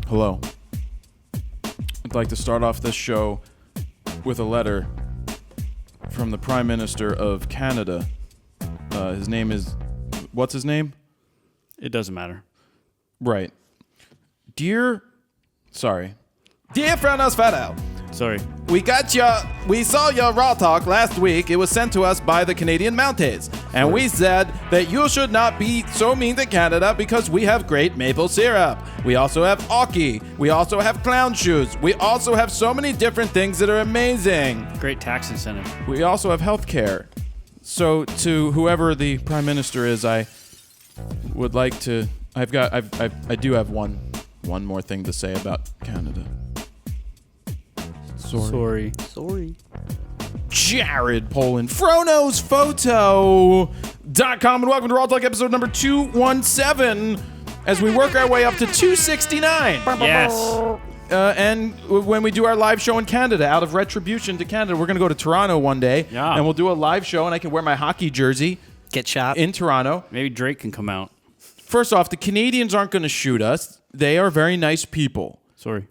Hello. I'd like to start off this show with a letter from the Prime Minister of Canada. His name is... What's his name? It doesn't matter. Right. Dear FroKnowsPhoto. Sorry. We saw your RAWtalk last week. It was sent to us by the Canadian Mounties. And we said that you should not be so mean to Canada because we have great maple syrup. We also have Aki. We also have clown shoes. We also have so many different things that are amazing. Great tax incentive. We also have health care. So to whoever the Prime Minister is, I would like to... I do have one more thing to say about Canada. Sorry. Jared Polin, FroKnowsPhoto.com, and welcome to RAWtalk episode number 217 as we work our way up to 269. Yes. And when we do our live show in Canada, out of retribution to Canada, we're going to go to Toronto one day, and we'll do a live show, and I can wear my hockey jersey. Get shot. In Toronto. Maybe Drake can come out. First off, the Canadians aren't going to shoot us. They are very nice people. Sorry.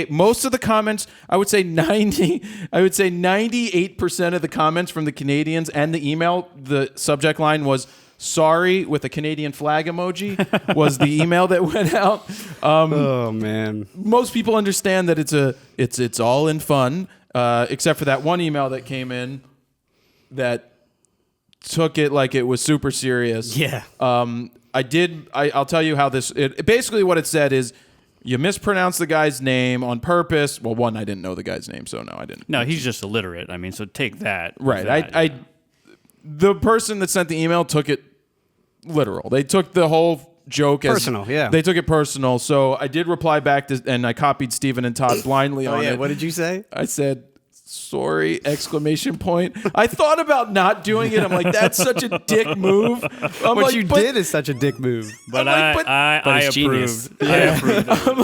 Most of the comments, I would say 98% of the comments from the Canadians and the email, the subject line was sorry with a Canadian flag emoji was the email that went out. Oh man. Most people understand that it's all in fun, except for that one email that came in that took it like it was super serious. Yeah. I'll tell you how basically what it said is, you mispronounced the guy's name on purpose. Well, one, I didn't know the guy's name, so no, I didn't. No, he's just illiterate. I mean, so take that. Right. The person that sent the email took it literal. They took the whole joke as personal. Yeah. They took it personal. So I did reply back and I copied Steven and Todd blindly on it. What did you say? I said, sorry, exclamation point. I thought about not doing it. I'm like, that's such a dick move. What you did is such a dick move. But I genius. approved. I approved. I'm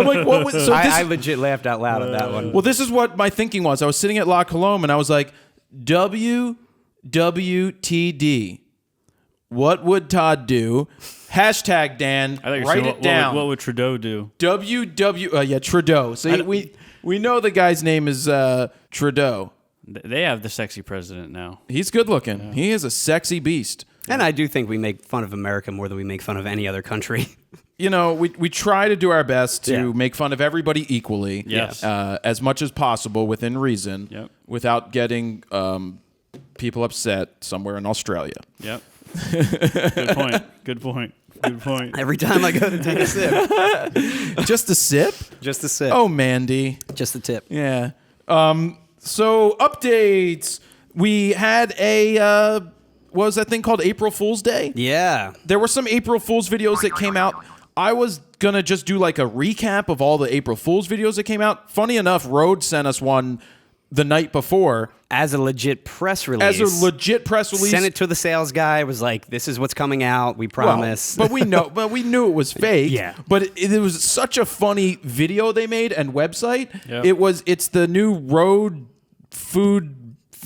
like, what was... So I legit laughed out loud at that one. Well, this is what my thinking was. I was sitting at La Colombe and I was like, WWTD. What would Todd do? Hashtag Dan. Write it down. What would Trudeau do? Trudeau. So we know the guy's name is Trudeau. They have the sexy president now. He's good looking. Yeah. He is a sexy beast. And I do think we make fun of America more than we make fun of any other country. You know, we try to do our best to make fun of everybody equally. Yes. As much as possible within reason. Without getting people upset somewhere in Australia. Yep. Good point. Every time I go to take a sip. Just a sip? Just a sip. Oh, Mandy. Just a tip. Yeah. So, updates. We had what was that thing called April Fool's Day? Yeah. There were some April Fool's videos that came out. I was going to just do like a recap of all the April Fool's videos that came out. Funny enough, Rode sent us one the night before. As a legit press release. Sent it to the sales guy. Was like, this is what's coming out. We promise. Well, but we knew it was fake. Yeah. But it was such a funny video they made and website. Yep. It's the new Rode Food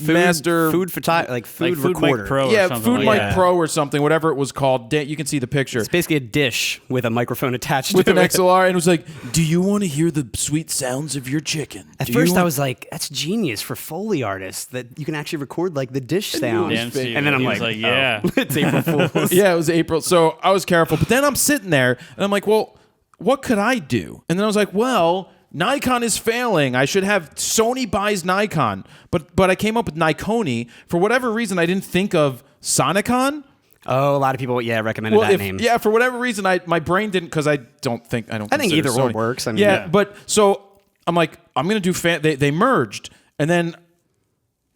Master food recorder. Mic Pro Food Mic Pro or something, whatever it was called. You can see the picture. It's basically a dish with a microphone attached with to an it. XLR, and it was like, do you want to hear the sweet sounds of your chicken? At first I was like, that's genius for Foley artists that you can actually record like the dish sound. And then I'm like, yeah. It's April Fool's. Yeah, it was April. So I was careful. But then I'm sitting there and I'm like, well, what could I do? And then I was like, well, Nikon is failing. I should have Sony buys Nikon. But I came up with Nikony. For whatever reason, I didn't think of Sonicon. Oh, a lot of people, recommended that name. Yeah, for whatever reason, my brain didn't, because I think either Sony. or works. I mean, but so I'm like, I'm going to do they merged. And then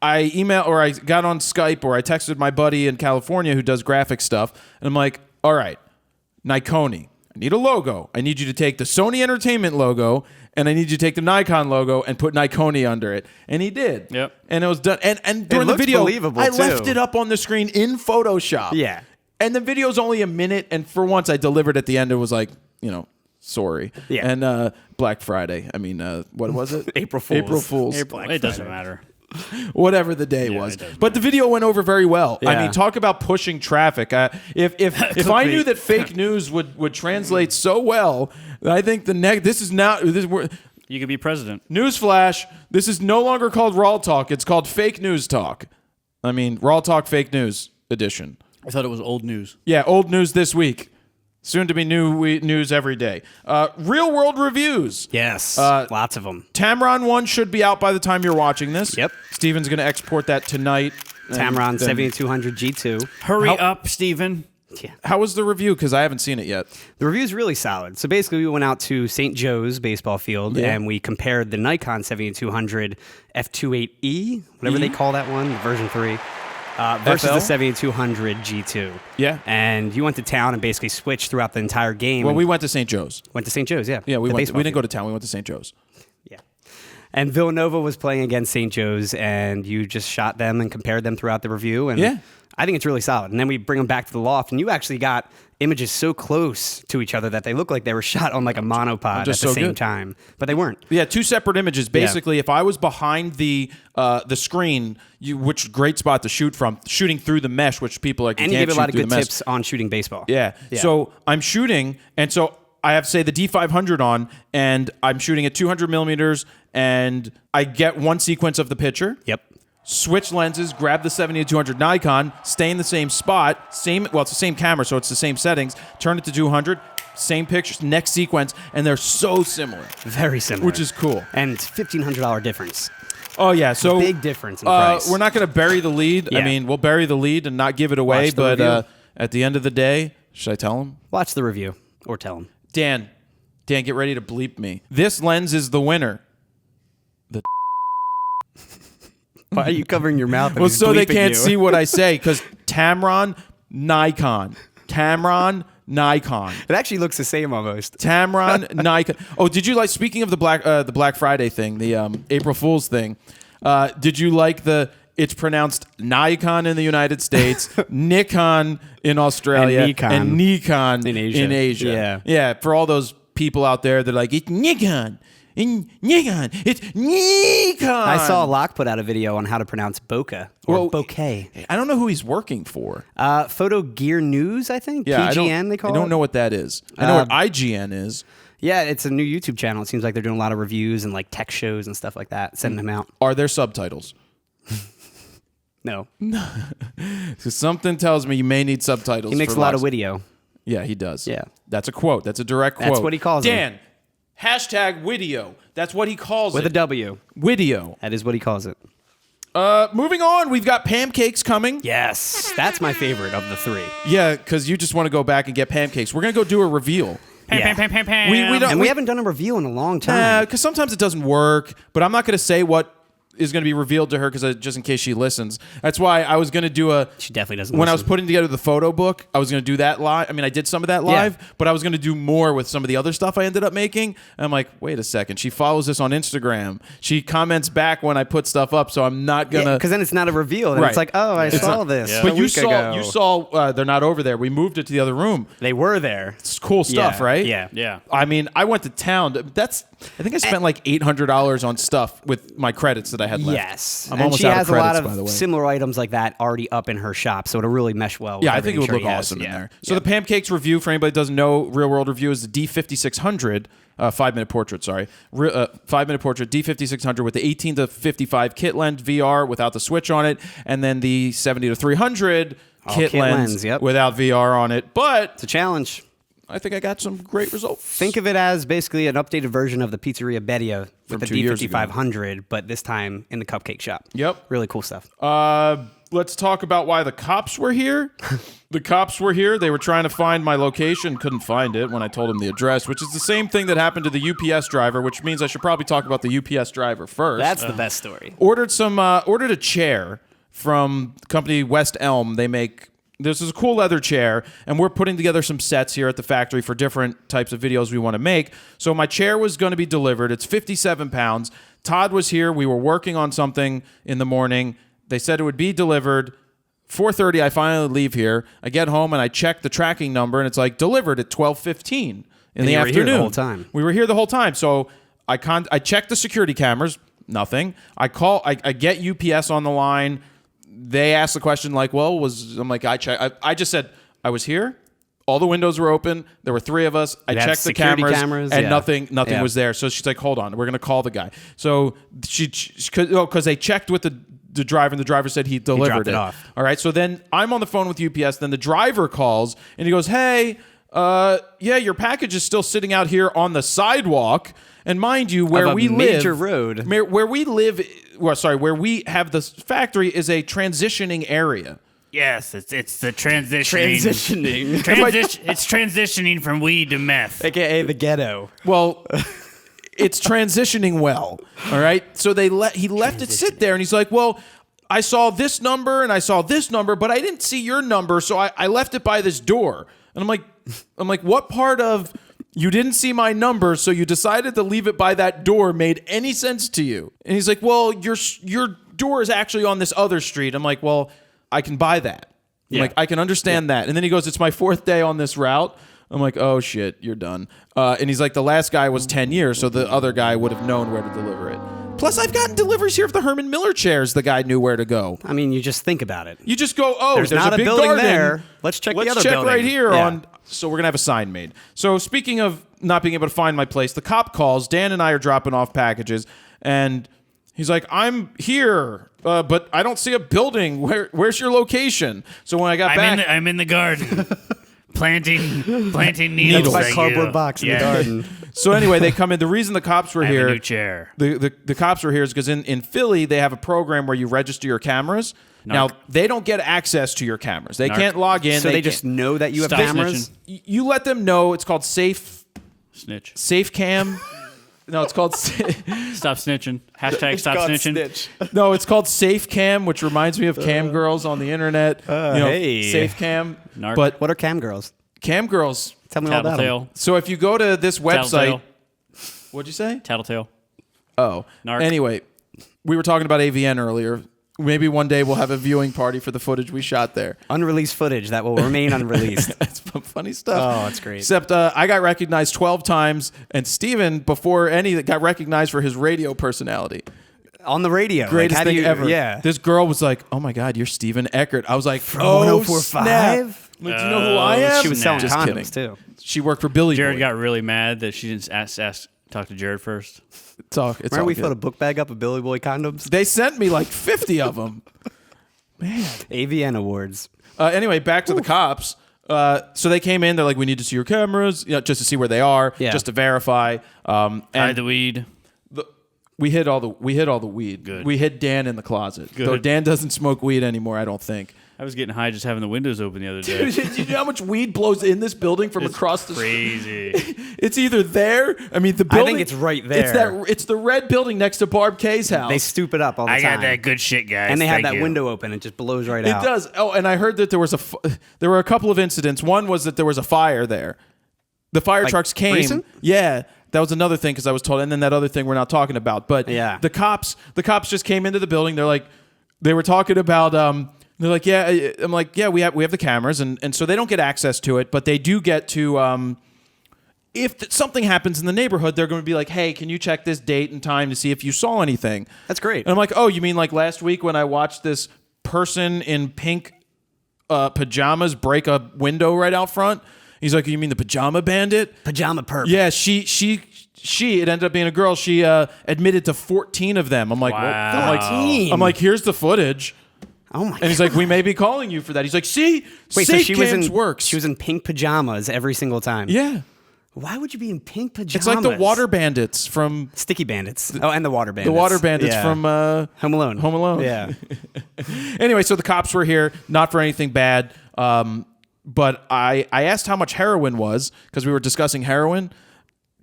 I got on Skype or I texted my buddy in California who does graphic stuff. And I'm like, all right, Nikony, I need a logo. I need you to take the Sony Entertainment logo and I need you to take the Nikon logo and put Nikony under it. And he did. Yep. And it was done. And during the video, I left it up on the screen in Photoshop. Yeah. And the video's only a minute. And for once, I delivered at the end. It was like, sorry. Yeah. And Black Friday. I mean, what was it? April Fool's. April Fool's. It doesn't matter. Whatever the day was. But the video went over very well. I Yeah. mean, talk about pushing traffic. If I knew that fake news would translate so well, I think this is now You could be president. newsflash. This is no longer called Raw Talk. It's called Fake News Talk. I mean, Raw Talk Fake News edition. I thought it was old news. Yeah, old news this week. Soon to be new news every day. Real world reviews. Yes, lots of them. Tamron 1 should be out by the time you're watching this. Yep. Steven's going to export that tonight. Tamron And then- 7200 G2. Hurry up, Steven. Yeah. How was the review? Because I haven't seen it yet. The review's really solid. So basically, we went out to St. Joe's baseball field Yeah. and we compared the Nikon 7200 F28E, whatever they call that one, version 3, versus FL? the 7200 G2. Yeah. And you went to town and basically switched throughout the entire game. Well, and we went to St. Joe's. went to St. Joe's, yeah. Yeah, we The went. baseball We didn't go field. to town. We went to St. Joe's. Yeah. And Villanova was playing against St. Joe's, and you just shot them and compared them throughout the review. And Yeah. I think it's really solid. And then we bring them back to the loft, and you actually got images so close to each other that they look like they were shot on like a monopod at the just so same good. time, but they weren't. Yeah, two separate images. Basically, if I was behind the screen, which great spot to shoot from, shooting through the mesh, which people like. And you can't give a shoot lot of through good the mesh. tips on shooting baseball. Yeah. So I'm shooting, and so I have, say, the D500 on, and I'm shooting at 200 millimeters, and I get one sequence of the picture. Yep. Switch lenses, grab the 70-200 Nikon, stay in the same spot, it's the same camera, so it's the same settings, turn it to 200, same pictures, next sequence, and they're so similar, Very similar. which is cool. And it's $1,500 difference. Oh, yeah, so Big difference in price. we're not going to bury the lead. I Yeah. mean, we'll bury the lead and not give it away, Watch the but review. at the end of the day, should I tell him? Watch the review or tell them. Dan, get ready to bleep me. This lens is the winner. Why are you covering your mouth? Well, so they can't see what I say, because Tamron, Nikon. Tamron, Nikon. It actually looks the same almost. Tamron, Nikon. Oh, did you like, speaking of the Black Friday thing, the April Fool's thing, did you like it's pronounced Nikon in the United States, Nikon in Australia, And Nikon in in Asia. Yeah. Yeah, for all those people out there, they're like, it's Nikon. Nikon. It's Nikon. I saw Locke put out a video on how to pronounce bokeh or bokeh. I don't know who he's working for. Photo Gear News, I think. Yeah, PGN, they call it. I don't know what that is. I know what IGN is. Yeah, it's a new YouTube channel. It seems like they're doing a lot of reviews and like tech shows and stuff like that, sending them out. Are there subtitles? No. Because something tells me you may need subtitles. He makes for a lot of lots. video. Yeah, he does. Yeah. That's a quote. That's a direct quote. That's what he calls Dan, them. hashtag video. That's what he calls With it. a W. Video. That is what he calls it. Moving on, we've got pancakes coming. Yes. That's my favorite of the three. Yeah, because you just want to go back and get pancakes. We're going to go do a reveal. Yeah. We don't. And we haven't done a reveal in a long time. Because sometimes it doesn't work, but I'm not going to say what is going to be revealed to her because just in case she listens. That's why I was going to do She definitely doesn't when I was listen. putting together the photo book, I was going to do that live. I mean, I did some of that live, but I was going to do more with some of the other stuff I ended up making. And I'm like, wait a second. She follows this on Instagram. She comments back when I put stuff up, so I'm not going to. Because then it's not a reveal. And Right. it's like, oh, I saw this a But you week ago. saw they're not over there. We moved it to the other room. They were there. It's cool stuff, Yeah, right? yeah. Yeah. I mean, I went to town. I think I spent like $800 on stuff with my credits that I had left. Yes. I'm and almost she out has of credits, a lot by the of way. similar items like that already up in her shop, so it'll really mesh well. Yeah, with I think it would everything look she has. awesome in Yeah. there. So the pancakes review, for anybody that doesn't know, real world review is the D5600, 5-minute portrait, sorry. 5-minute portrait, D5600 with the 18 to 55 kit lens VR without the switch on it, and then the 70 to 300 kit kit lens lens, yep. without VR on it. But It's a challenge. I think I got some great results. Think of it as basically an updated version of the Pizzeria Bedia From with the 2 years ago. D5500, but this time in the cupcake shop. Yep. Really cool stuff. Let's talk about why the cops were here. The cops were here. They were trying to find my location. Couldn't find it when I told them the address, which is the same thing that happened to the UPS driver, which means I should probably talk about the UPS driver first. That's the best story. Ordered a chair from company West Elm. This is a cool leather chair, and we're putting together some sets here at the factory for different types of videos we want to make. So my chair was going to be delivered. It's 57 pounds. Todd was here. We were working on something in the morning. They said it would be delivered. 4:30, I finally leave here. I get home, and I check the tracking number, and it's like delivered at 12:15 in the you were afternoon. here the whole time. We were here the whole time. So I checked the security cameras. Nothing. I get UPS on the line. They ask the question like, well, I'm like, I just said, I was here. All the windows were open. There were 3 of us. I checked the cameras and nothing was there. So she's like, hold on, we're going to call the guy. So because they checked with the driver, and the driver said he delivered it off. All right. So then I'm on the phone with UPS. Then the driver calls and he goes, hey, yeah, your package is still sitting out here on the sidewalk. And mind you, where we live, major road, where we live, where we have the factory is a transitioning area. Yes, it's the transitioning. It's transitioning from weed to meth, aka the ghetto. Well, it's transitioning well. All right. So he left it sit there, and he's like, well, I saw this number and I saw this number, but I didn't see your number, so I left it by this door. And I'm like, what part of you didn't see my number, so you decided to leave it by that door made any sense to you? And he's like, well, your door is actually on this other street. I'm like, well, I can buy that. I'm like, I can understand that. And then he goes, it's my 4th day on this route. I'm like, oh shit, you're done. And he's like, the last guy was 10 years, so the other guy would have known where to deliver it. Plus, I've gotten deliveries here of the Herman Miller chairs. The guy knew where to go. I mean, you just think about it. You just go, oh, there's not a big building garden there. Let's check the other building. right here Yeah. So we're going to have a sign made. So speaking of not being able to find my place, the cop calls. Dan and I are dropping off packages, and he's like, I'm here, but I don't see a building. Where's your location? So when I got back... I'm in the garden. planting needles. That's my cardboard box in the garden. So anyway, they come in. The reason the cops were I have here... a new chair. The cops were here is because in Philly, they have a program where you register your cameras. Now, they don't get access to your cameras. They can't log in. So they just know that you have Stop cameras? snitching. You let them know. It's called Safe Cam. No, it's called... Stop snitching. Hashtag stop snitching. No, it's called Safe Cam, which reminds me of cam girls on the internet. Hey. Safe Cam. Narc. But What are cam girls? cam girls... Tell me all about them. Tattletale. So if you go to this website... Tattletale. What'd you say? Tattletale. Oh. Narc. Anyway, we were talking about AVN earlier. Maybe one day we'll have a viewing party for the footage we shot there. Unreleased footage that will remain unreleased. It's funny stuff. Oh, it's great. Except I got recognized 12 times, and Steven, before any, got recognized for his radio personality. On the radio. Greatest how do thing you, ever. Yeah. This girl was like, oh my God, you're Steven Eckert. I was like, From oh, 104.5? snap. Like, do you know who I am? She was selling Just condoms, kidding. too. She worked for Billy Jared Boy. got really mad that she didn't talk to Jared first. It's all Remember we good. filled a book bag up of Billy Boy condoms? They sent me like 50 of them. Man. AVN Awards. Anyway, back to the cops. So they came in. They're like, we need to see your cameras, just to see where they are, just to verify. Hide the weed. We hid all the weed. Good. We hid Dan in the closet. Good. Though Dan doesn't smoke weed anymore, I don't think. I was getting high just having the windows open the other day. Dude, you know how much weed blows in this building from across the street? Crazy. It's either there. I mean, the building. I think it's right there. It's the red building next to Barb K's house. They stoop it up all the I time. got that good shit, guys. And they have Thank that you. window open. It just blows right It out. does. Oh, and I heard that there were a couple of incidents. One was that there was a fire there. The fire trucks came. recent? Yeah. That was another thing because I was told, and then that other thing we're not talking about. But Yeah. the cops just came into the building. They were talking about. They're like, yeah. I'm like, yeah. We have the cameras, and so they don't get access to it, but they do get to. If something happens in the neighborhood, they're going to be like, hey, can you check this date and time to see if you saw anything? That's great. And I'm like, oh, you mean like last week when I watched this person in pink pajamas break a window right out front? He's like, you mean the pajama bandit? Pajama perp. Yeah, she. It ended up being a girl. She admitted to 14 of them. I'm like, Wow. I'm like, here's the footage. Oh my And he's like, we may be calling you for that. He's like, see, Wait, so safe she was cams in works. She was in pink pajamas every single time. Yeah, Why would you be in pink pajamas? it's like the water bandits from Sticky Bandits. Oh, and the water bandits. the water bandits Yeah. from Home Alone. Home Alone. Yeah. Anyway, so the cops were here, not for anything bad. But I asked how much heroin was because we were discussing heroin.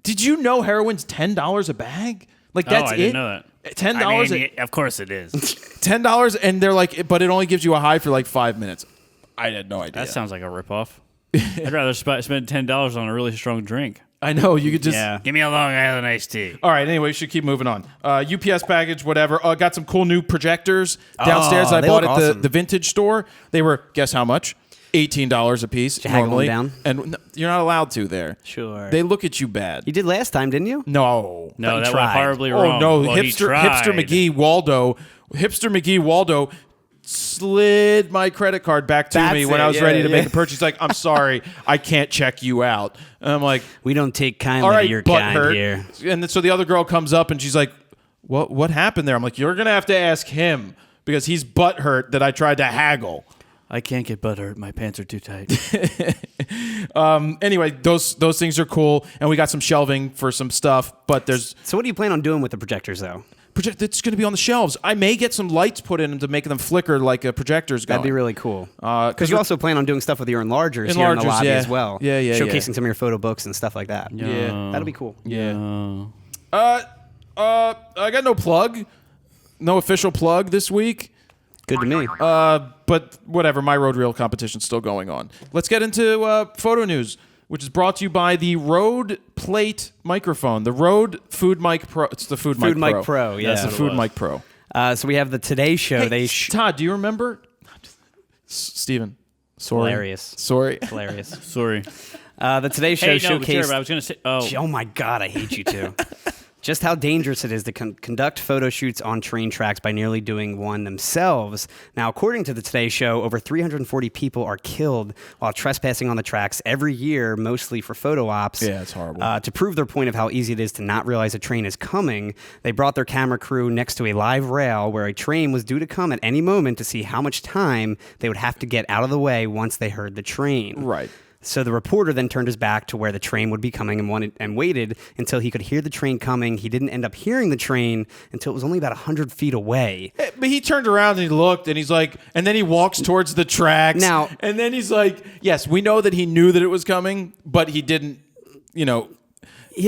Did you know heroin's $10 a bag? Like that's I it. didn't know that. $10. I mean, of course it is. $10, and they're like, but it only gives you a high for like 5 minutes. I had no idea. That sounds like a ripoff. I'd rather spend $10 on a really strong drink. I know you could just. Yeah. Give me a Long Island iced tea. All right. Anyway, we should keep moving on. UPS package, whatever. Got some cool new projectors downstairs. I they bought look at awesome. the vintage store. They were, guess how much? $18 a piece haggle normally, them down? and you're not allowed to there. Sure. They look at you bad. You did last time, didn't you? No, No, that tried. went horribly oh wrong. no, Well, he hipster tried. McGee Waldo slid my credit card back to That's me when it, I was yeah, ready to yeah. make the purchase. He's like, I'm sorry, I can't check you out. And I'm like, We don't take kindly all right, to your butt kind hurt. here. And then, so the other girl comes up and she's like, what happened there? I'm like, you're gonna have to ask him because he's butthurt that I tried to haggle. I can't get butt hurt. My pants are too tight. Anyway, those things are cool, and we got some shelving for some stuff. But there's So what do you plan on doing with the projectors, though? it's going to be on the shelves. I may get some lights put in them to make them flicker like a projector's going. That'd be really cool. Because You also plan on doing stuff with your enlargers here in the Enlargers, lobby yeah. as well. Yeah, Showcasing some of your photo books and stuff like that. Yeah. That'll be cool. Yeah. I got no plug, no official plug this week. Good to me. But whatever, my road reel competition's still going on. Let's get into photo news, which is brought to you by the Rode Plate microphone, the Rode Food Mic Pro. It's the Food Mic Pro. Mic Pro, yeah. That's the That's Food Mic Pro. So we have the Today Show. Hey, Todd, do you remember? Steven, sorry. Hilarious. Sorry. Hilarious. Sorry. The Today Show Hey, no, but showcased. I was going to say. Oh, Oh my God, I hate you too. Just how dangerous it is to conduct photo shoots on train tracks by nearly doing one themselves. Now, according to the Today Show, over 340 people are killed while trespassing on the tracks every year, mostly for photo ops. Yeah, it's horrible. To prove their point of how easy it is to not realize a train is coming, they brought their camera crew next to a live rail where a train was due to come at any moment to see how much time they would have to get out of the way once they heard the train. Right. So the reporter then turned his back to where the train would be coming and waited until he could hear the train coming. He didn't end up hearing the train until it was only about 100 feet away. But he turned around and he looked and he's like, and then he walks towards the tracks. Now- and then he's like, yes, we know that he knew that it was coming, but he didn't, He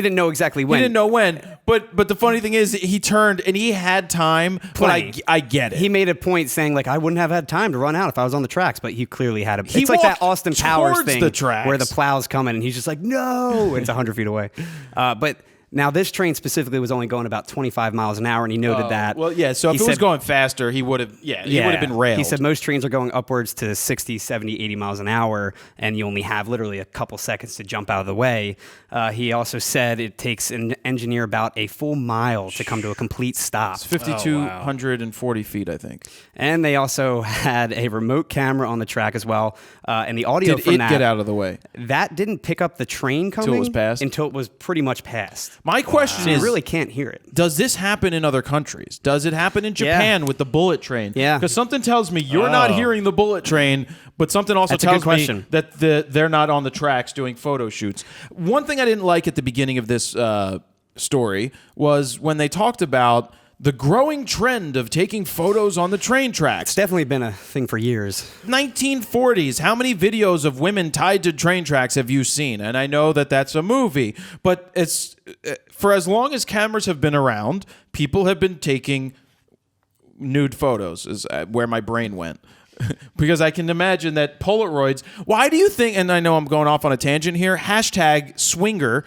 didn't know exactly when. he didn't know when. But the funny thing is, he turned and he had time. Plenty. But I get it. He made a point saying, like, I wouldn't have had time to run out if I was on the tracks, but he clearly had a... He It's like that walked Austin Powers towards thing the tracks. where the plow's coming and he's just like, no! It's 100 feet away. But now this train specifically was only going about 25 miles an hour, and he noted that. Well, yeah. So if He it was said- going faster, he would have. Yeah, he would have been railed. He said most trains are going upwards to 60, 70, 80 miles an hour, and you only have literally a couple seconds to jump out of the way. He also said it takes an engineer about a full mile to come to a complete stop. 5,240 feet, I think. And they also had a remote camera on the track as well. And the audio Did from it that, get out of the way? that didn't pick up the train coming was past? until it was pretty much past. My question So you is, really can't hear it. does this happen in other countries? Does it happen in Japan with the bullet train? Yeah. Because something tells me you're not hearing the bullet train, but something also That's a good tells me question. that they're not on the tracks doing photo shoots. One thing I didn't like at the beginning of this story was when they talked about the growing trend of taking photos on the train tracks. It's definitely been a thing for years. 1940s, how many videos of women tied to train tracks have you seen? And I know that that's a movie, but it's for as long as cameras have been around, people have been taking nude photos is where my brain went. Because I can imagine that Polaroids, why do you think, and I know I'm going off on a tangent here, hashtag swinger,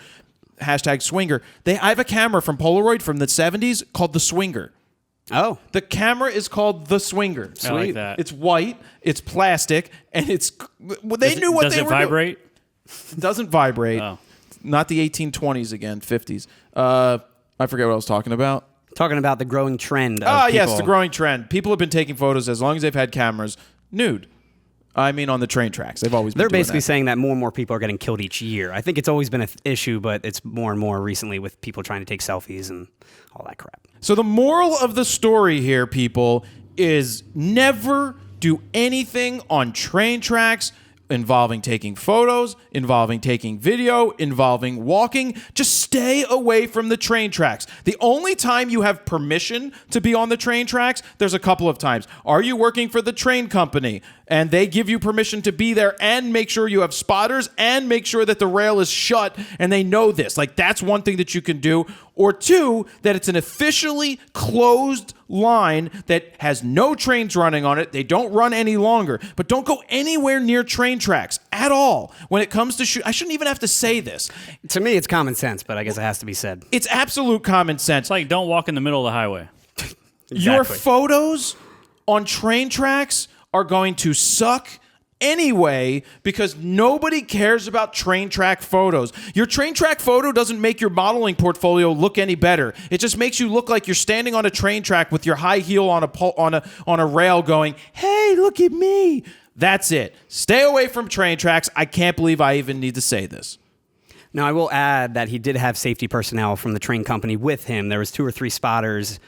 I have a camera from Polaroid from the 70s called the Swinger. Oh. The camera is called the Swinger. I like that. It's white, it's plastic, and it's. They knew what does they it were vibrate? It doesn't vibrate. Oh. Not the 1820s again, 50s. I forget what I was talking about. Talking about the growing trend of Ah, yes, people- the growing trend. People have been taking photos as long as they've had cameras nude. I mean, on the train tracks. They've always been They're doing basically that. saying that more and more people are getting killed each year. I think it's always been an issue, but it's more and more recently with people trying to take selfies and all that crap. So the moral of the story here, people, is never do anything on train tracks involving taking photos, involving taking video, involving walking. Just stay away from the train tracks. The only time you have permission to be on the train tracks, there's a couple of times. Are you working for the train company and they give you permission to be there and make sure you have spotters and make sure that the rail is shut and they know this? Like, that's one thing that you can do. Or two, that it's an officially closed line that has no trains running on it. They don't run any longer. But don't go anywhere near train tracks at all. When it comes to shoot, I shouldn't even have to say this. To me, it's common sense, but I guess it has to be said. It's absolute common sense. It's like don't walk in the middle of the highway. Your Exactly. photos on train tracks are going to suck anyway because nobody cares about train track photos. Your train track photo doesn't make your modeling portfolio look any better. It just makes you look like you're standing on a train track with your high heel on a rail going, "Hey, look at me." That's it. Stay away from train tracks. I can't believe I even need to say this. Now, I will add that he did have safety personnel from the train company with him. There was 2 or 3 spotters,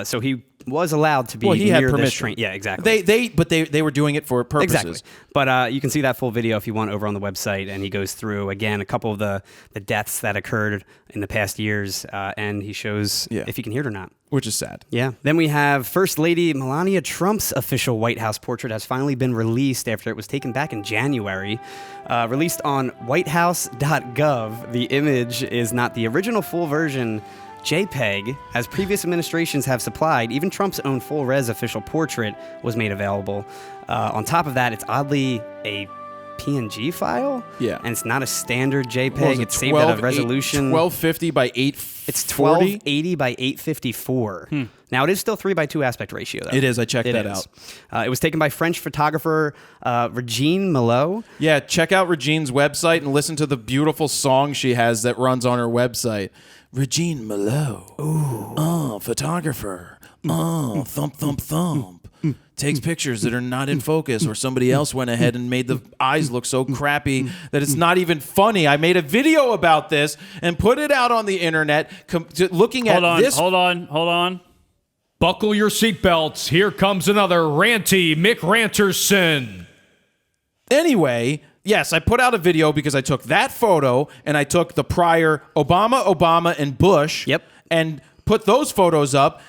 so he was allowed to be he near had this permission. train. Yeah, exactly. They were doing it for purposes. Exactly. But you can see that full video if you want over on the website, and he goes through, again, a couple of the deaths that occurred in the past years, and he shows if you can hear it or not. Which is sad. Yeah. Then we have First Lady Melania Trump's official White House portrait has finally been released after it was taken back in January. Released on whitehouse.gov, the image is not the original full version JPEG, as previous administrations have supplied. Even Trump's own full-res official portrait was made available. On top of that, it's oddly a PNG file. Yeah. And it's not a standard JPEG. It's saved at a resolution. 1250 by 840? It's 1280 by 854. Now, it is still 3:2 aspect ratio, though. It is. I checked that out. It was taken by French photographer Regine Millot. Yeah, check out Regine's website and listen to the beautiful song she has that runs on her website. Regine Millot. Ooh. Photographer. Thump, thump, thump. Takes pictures that are not in focus, or somebody else went ahead and made the eyes look so crappy that it's not even funny. I made a video about this and put it out on the internet looking at this. Hold on. Buckle your seatbelts. Here comes another ranty Mick Ranterson. Anyway, yes, I put out a video because I took that photo and I took the prior Obama, and Bush and put those photos up.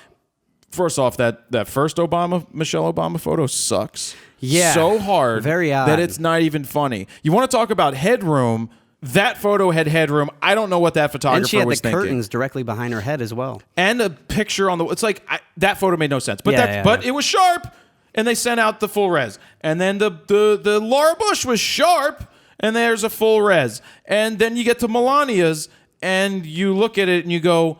First off, that first Michelle Obama photo sucks. Yeah. So hard. Very odd. That it's not even funny. You want to talk about headroom? That photo had headroom. I don't know what that photographer was thinking. And she had the curtains directly behind her head as well. And a picture on the... It's like, that photo made no sense. But but it was sharp, and they sent out the full res. And then the Laura Bush was sharp, and there's a full res. And then you get to Melania's, and you look at it, and you go...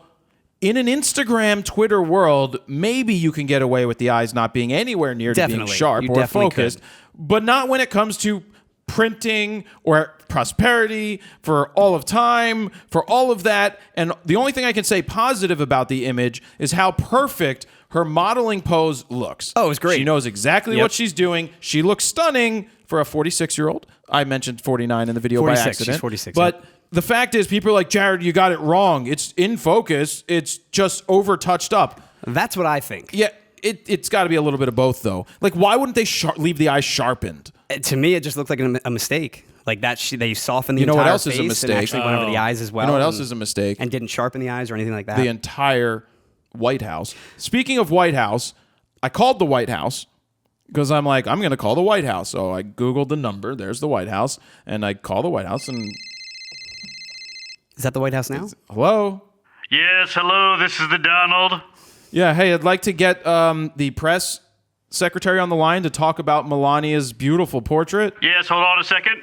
In an Instagram, Twitter world, maybe you can get away with the eyes not being anywhere near to being sharp or focused, but not when it comes to printing or prosperity for all of time, for all of that. And the only thing I can say positive about the image is how perfect her modeling pose looks. Oh, it was great. She knows exactly what she's doing. She looks stunning for a 46-year-old. I mentioned 49 in the video by accident. She's 46. But the fact is, people are like, Jared, you got it wrong. It's in focus. It's just over-touched up. That's what I think. Yeah, it's got to be a little bit of both, though. Like, why wouldn't they leave the eyes sharpened? To me, it just looked like a mistake. Like that, they softened the entire what else face is a mistake? and actually went over the eyes as well. You know what else is a mistake? And didn't sharpen the eyes or anything like that. The entire White House. Speaking of White House, I called the White House because I'm like, I'm going to call the White House. So I Googled the number. There's the White House. And I call the White House and... Is that the White House now? Hello? Yes, hello, this is the Donald. Yeah, hey, I'd like to get the press secretary on the line to talk about Melania's beautiful portrait. Yes, hold on a second.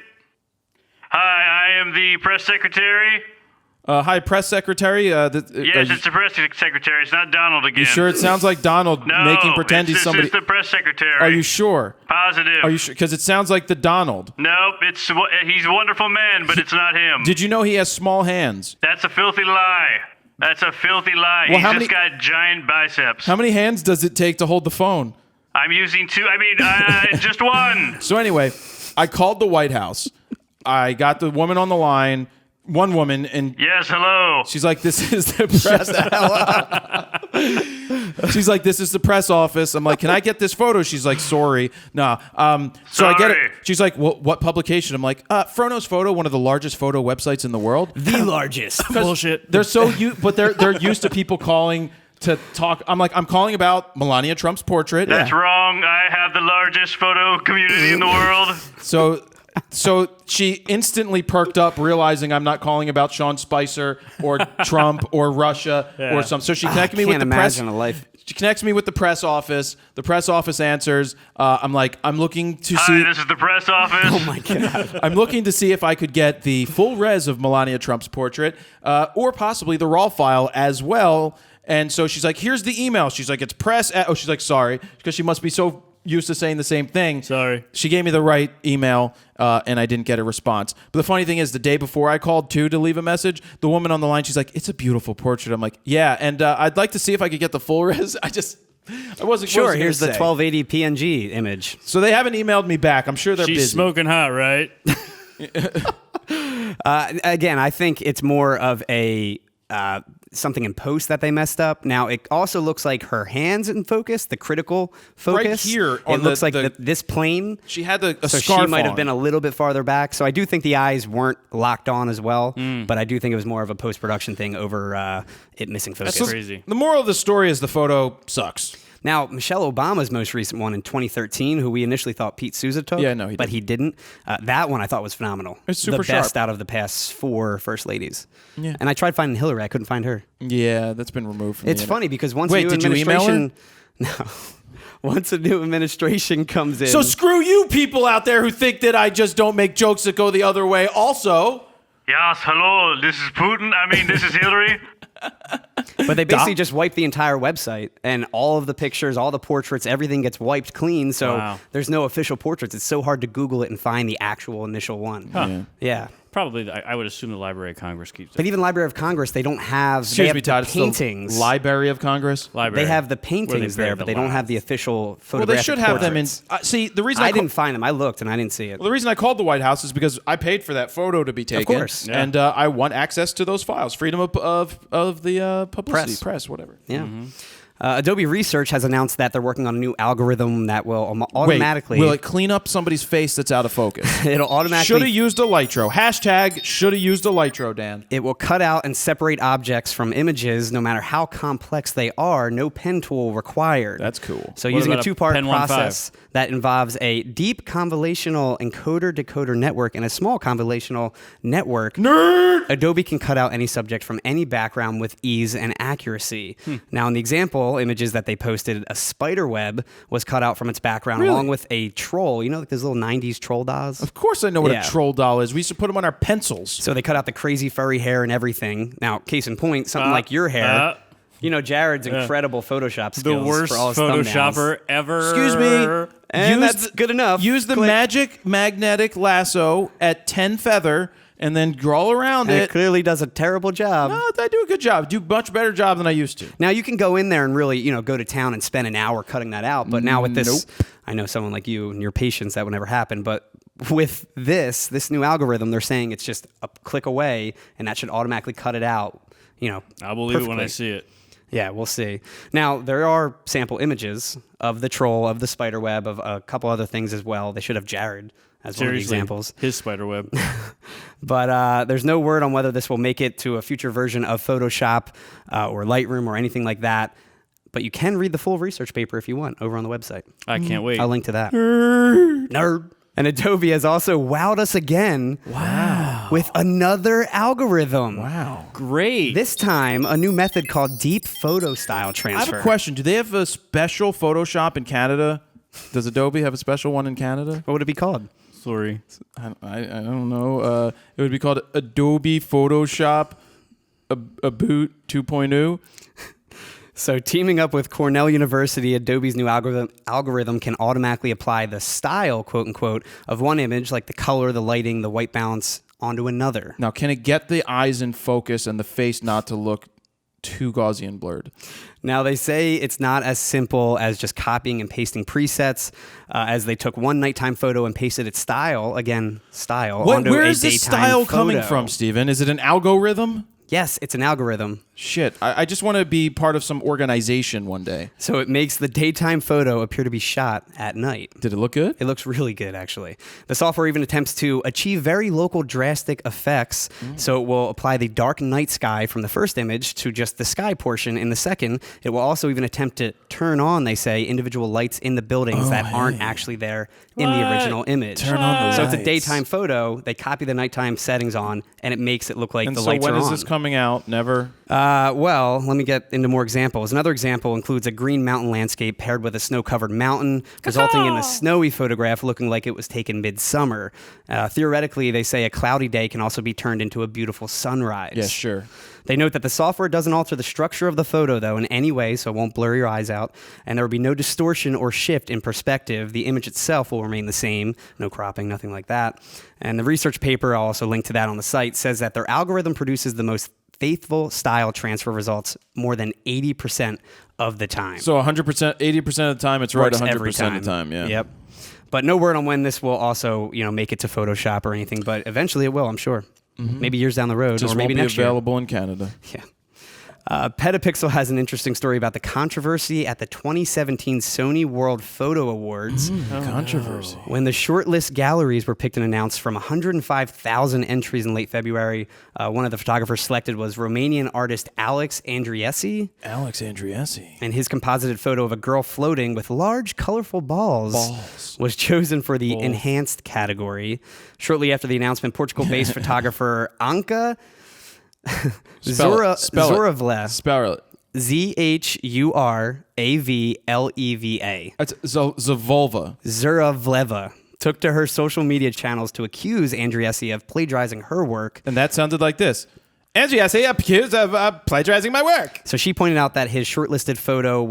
Hi, I am the press secretary. Hi, press secretary. Yes, it's the press secretary. It's not Donald again. You sure? It sounds like Donald making pretend he's somebody. It's the press secretary. Are you sure? Positive. Are you sure? Because it sounds like the Donald. Nope, he's a wonderful man, but it's not him. Did you know he has small hands? That's a filthy lie. That's a filthy lie. Well, He's just got giant biceps. How many hands does it take to hold the phone? I'm using two. Just one. So anyway, I called the White House. I got the woman on the line. One woman, and yes, hello. She's like, "This is the press." She's like, "This is the press office." I'm like, "Can I get this photo?" She's like, "Sorry, nah." So I get it. She's like, well, "What publication?" I'm like, "FroKnowsPhoto, one of the largest photo websites in the world." The largest. Bullshit. They're they're used to people calling to talk. I'm like, I'm calling about Melania Trump's portrait. That's wrong. I have the largest photo community in the world. So she instantly perked up, realizing I'm not calling about Sean Spicer or Trump or Russia or something. So she connected me with the press. She connects me with the press office. The press office answers. I'm like, I'm looking to see. Hi, this is the press office. Oh my God. I'm looking to see if I could get the full res of Melania Trump's portrait, or possibly the RAW file as well. And so she's like, here's the email. She's like, it's press. She's like, sorry, because she must be so used to saying the same thing. Sorry. She gave me the right email, and I didn't get a response. But the funny thing is, the day before I called too to leave a message, the woman on the line, she's like, "It's a beautiful portrait." I'm like, "Yeah," and I'd like to see if I could get the full res. I wasn't Sure, wasn't here's the gonna say. 1280 PNG image. So they haven't emailed me back. I'm sure they're She's busy. smoking hot, right? Again, I think it's more of a something in post that they messed up. Now, it also looks like her hands in focus, the critical focus. Right here It on looks like the- this plane. She had a So scarf she might have on. been a little bit farther back. So I do think the eyes weren't locked on as well. But I do think it was more of a post-production thing over it missing focus. That's crazy. The moral of the story is the photo sucks. Now, Michelle Obama's most recent one in 2013, who we initially thought Pete Souza took, Yeah, no, he but he didn't. That one I thought was phenomenal. It's super the best sharp. out of the past 4 first ladies. Yeah. And I tried finding Hillary. I couldn't find her. Yeah, that's been removed from It's the internet. funny because once Wait, a new did you email administration, no, once a new administration comes in, So screw you people out there who think that I just don't make jokes that go the other way. Also, Yes, hello, this is Putin. I mean, this is Hillary. but they basically just wipe the entire website and all of the pictures, all the portraits, everything gets wiped clean. So Wow. there's no official portraits. It's so hard to Google it and find the actual initial one. Yeah. Probably, I would assume the Library of Congress keeps it. But even Library of Congress, they don't have. They excuse have me, the Todd. it's the paintings. Library of Congress. Library. They have the where paintings bury there, the but they don't have the lions. official Well, photographic they should have them in. portraits. See, the reason I I didn't find them. I looked and I didn't see it. Well, the reason I called the White House is because I paid for that photo to be taken. course. Yeah. And I want access to those files. Freedom of the publicity, press, whatever. Yeah. Adobe Research has announced that they're working on a new algorithm that will automatically. Wait, will it clean up somebody's face that's out of focus? It'll automatically. Should have used a Lytro. Hashtag should have used a Lytro, Dan. It will cut out and separate objects from images, no matter how complex they are. No pen tool required. That's cool. So What using a about a two-part Pen 1.5? process that involves a deep convolutional encoder-decoder network and a small convolutional network, Adobe can cut out any subject from any background with ease and accuracy. Now, in the example images that they posted, a spider web was cut out from its background along with a troll. You know, like those little 90s troll dolls? Of course I know what Yeah. a troll doll is. We used to put them on our pencils. So they cut out the crazy furry hair and everything. Now, case in point, something like your hair. You know, Jared's incredible Photoshop skills. The worst for all his Photoshopper thumbnails. ever. Excuse me. And that's good enough. Use the Click. magic magnetic lasso at 10 feather and then draw around And it. it clearly does a terrible job. No, I do a good job. Do much better job than I used to. Now, you can go in there and really, go to town and spend an hour cutting that out. But now with this, I know someone like you and your patience, that would never happen. But with this new algorithm, they're saying it's just a click away, and that should automatically cut it out, I'll believe it when I perfectly. see it. Yeah, we'll see. Now, there are sample images of the troll, of the spider web, of a couple other things as well. They should have Jared as one of the Seriously, examples. his spider web. But there's no word on whether this will make it to a future version of Photoshop or Lightroom or anything like that. But you can read the full research paper if you want over on the website. I can't wait. I'll link to that. Nerd. And Adobe has also wowed us again. Wow. With another algorithm. Wow. Great. This time, a new method called deep photo style I transfer. have a question. Do they have a special Photoshop in Canada? Does Adobe have a special one in Canada? What would it be called? Sorry. I don't know. It would be called Adobe Photoshop Boot 2.0. So teaming up with Cornell University, Adobe's new algorithm can automatically apply the style, quote unquote, of one image, like the color, the lighting, the white balance, onto another. Now, can it get the eyes in focus and the face not to look too gauzy and blurred? Now, they say it's not as simple as just copying and pasting presets, as they took one nighttime photo and pasted its style, onto Where a is this daytime style coming photo. from, Steven? Is it an algorithm? Yes, it's an algorithm. Shit, I just want to be part of some organization one day. So it makes the daytime photo appear to be shot at night. Did it look good? It looks really good, actually. The software even attempts to achieve very local drastic effects. So it will apply the dark night sky from the first image to just the sky portion in the second. It will also even attempt to turn on, they say, individual lights in the buildings that aren't actually there in the original image. Turn on the So it's a lights. daytime photo. They copy the nighttime settings on, and it makes it look like And the so lights when are is on. this coming out? Never. Well, let me get into more examples. Another example includes a green mountain landscape paired with a snow-covered mountain, resulting in the snowy photograph looking like it was taken midsummer. Theoretically, they say a cloudy day can also be turned into a beautiful sunrise. Yeah, sure. They note that the software doesn't alter the structure of the photo, though, in any way, so it won't blur your eyes out, and there will be no distortion or shift in perspective. The image itself will remain the same, no cropping, nothing like that. And the research paper, I'll also link to that on the site, says that their algorithm produces the most faithful style transfer results more than 80% of the time. So 100%, 80% of the time, it's right Works 100% every of the time. Yeah. Yep. But no word on when this will also, make it to Photoshop or anything. But eventually it will, I'm sure. Maybe years down the road, Just or maybe won't be next year. available in Canada. Yeah. Petapixel has an interesting story about the controversy at the 2017 Sony World Photo Awards. Controversy. When the shortlist galleries were picked and announced from 105,000 entries in late February, one of the photographers selected was Romanian artist Alex Andriesi. Alex Andriesi. And his composited photo of a girl floating with large, colorful balls was chosen for the enhanced category. Shortly after the announcement, Portugal-based photographer Anka Zuravleva. Spell it. Zuravleva. It's Zavolva. Zuravleva took to her social media channels to accuse Andriesi of plagiarizing her work. And that sounded like this. Andriesi accused of plagiarizing my work. So she pointed out that his shortlisted photo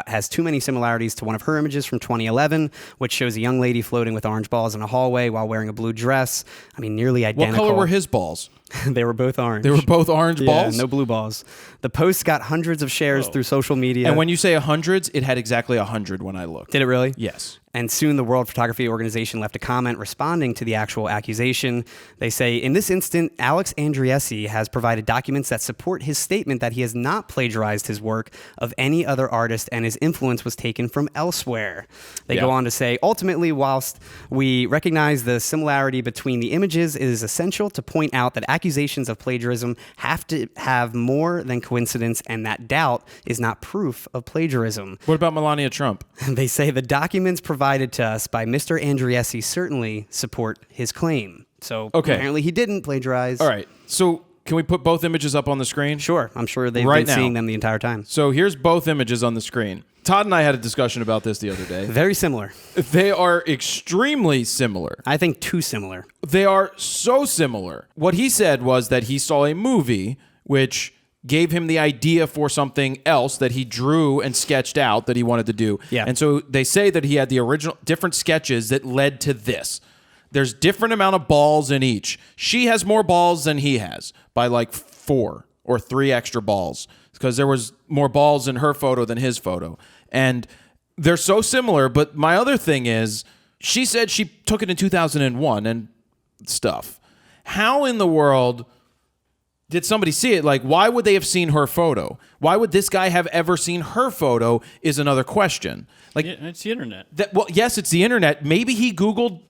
has too many similarities to one of her images from 2011, which shows a young lady floating with orange balls in a hallway while wearing a blue dress. I mean, nearly identical. What color were his balls? They were both orange. They were both orange balls? No blue balls. The post got hundreds of shares through social media. And when you say hundreds, it had exactly 100 when I looked. Did it really? Yes. And soon the World Photography Organization left a comment responding to the actual accusation. They say, in this instant, Alex Andriesi has provided documents that support his statement that he has not plagiarized his work of any other artist and his influence was taken from elsewhere. They go on to say, ultimately, whilst we recognize the similarity between the images, it is essential to point out that accusations of plagiarism have to have more than coincidence, and that doubt is not proof of plagiarism. What about Melania Trump? They say the documents provided to us by Mr. Andriesi certainly support his claim. So apparently he didn't plagiarize. All right. So can we put both images up on the screen? Sure. I'm sure they've been seeing them the entire time. So here's both images on the screen. Todd and I had a discussion about this the other day. Very similar. They are extremely similar. I think too similar. They are so similar. What he said was that he saw a movie which gave him the idea for something else that he drew and sketched out that he wanted to do. Yeah. And so they say that he had the original different sketches that led to this. There's different amount of balls in each. She has more balls than he has by like 4 or 3 extra balls because there was more balls in her photo than his photo. And they're so similar. But my other thing is she said she took it in 2001 and stuff. How in the world did somebody see it? Like, why would they have seen her photo? Why would this guy have ever seen her photo is another question. Like, Yeah, it's the internet. well, yes, it's the internet. Maybe he Googled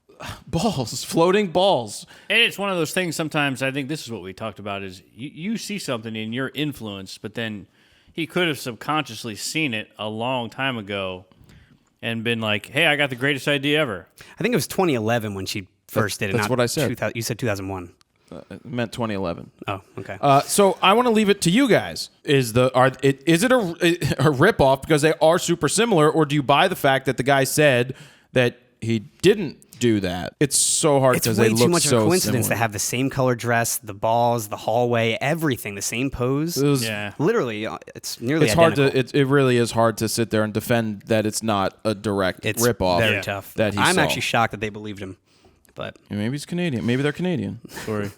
balls, floating balls. And it's one of those things sometimes, I think this is what we talked about, is you see something and you're influenced, but then he could have subconsciously seen it a long time ago and been like, hey, I got the greatest idea ever. I think it was 2011 when she first did it. That's not what I said. 2000, you said 2001. It meant 2011. Oh, okay. So I want to leave it to you guys. Is it a ripoff because they are super similar, or do you buy the fact that the guy said that he didn't do that? It's so hard It's because they way look too much of so a coincidence similar. to have the same color dress, the balls, the hallway, everything, the same pose. Yeah. Literally, it's nearly It's identical. hard to. It really is hard to sit there and defend that it's not a direct It's ripoff. very tough. That he I'm saw. actually shocked that they believed him. But Maybe he's Canadian. Maybe they're Canadian. Sorry.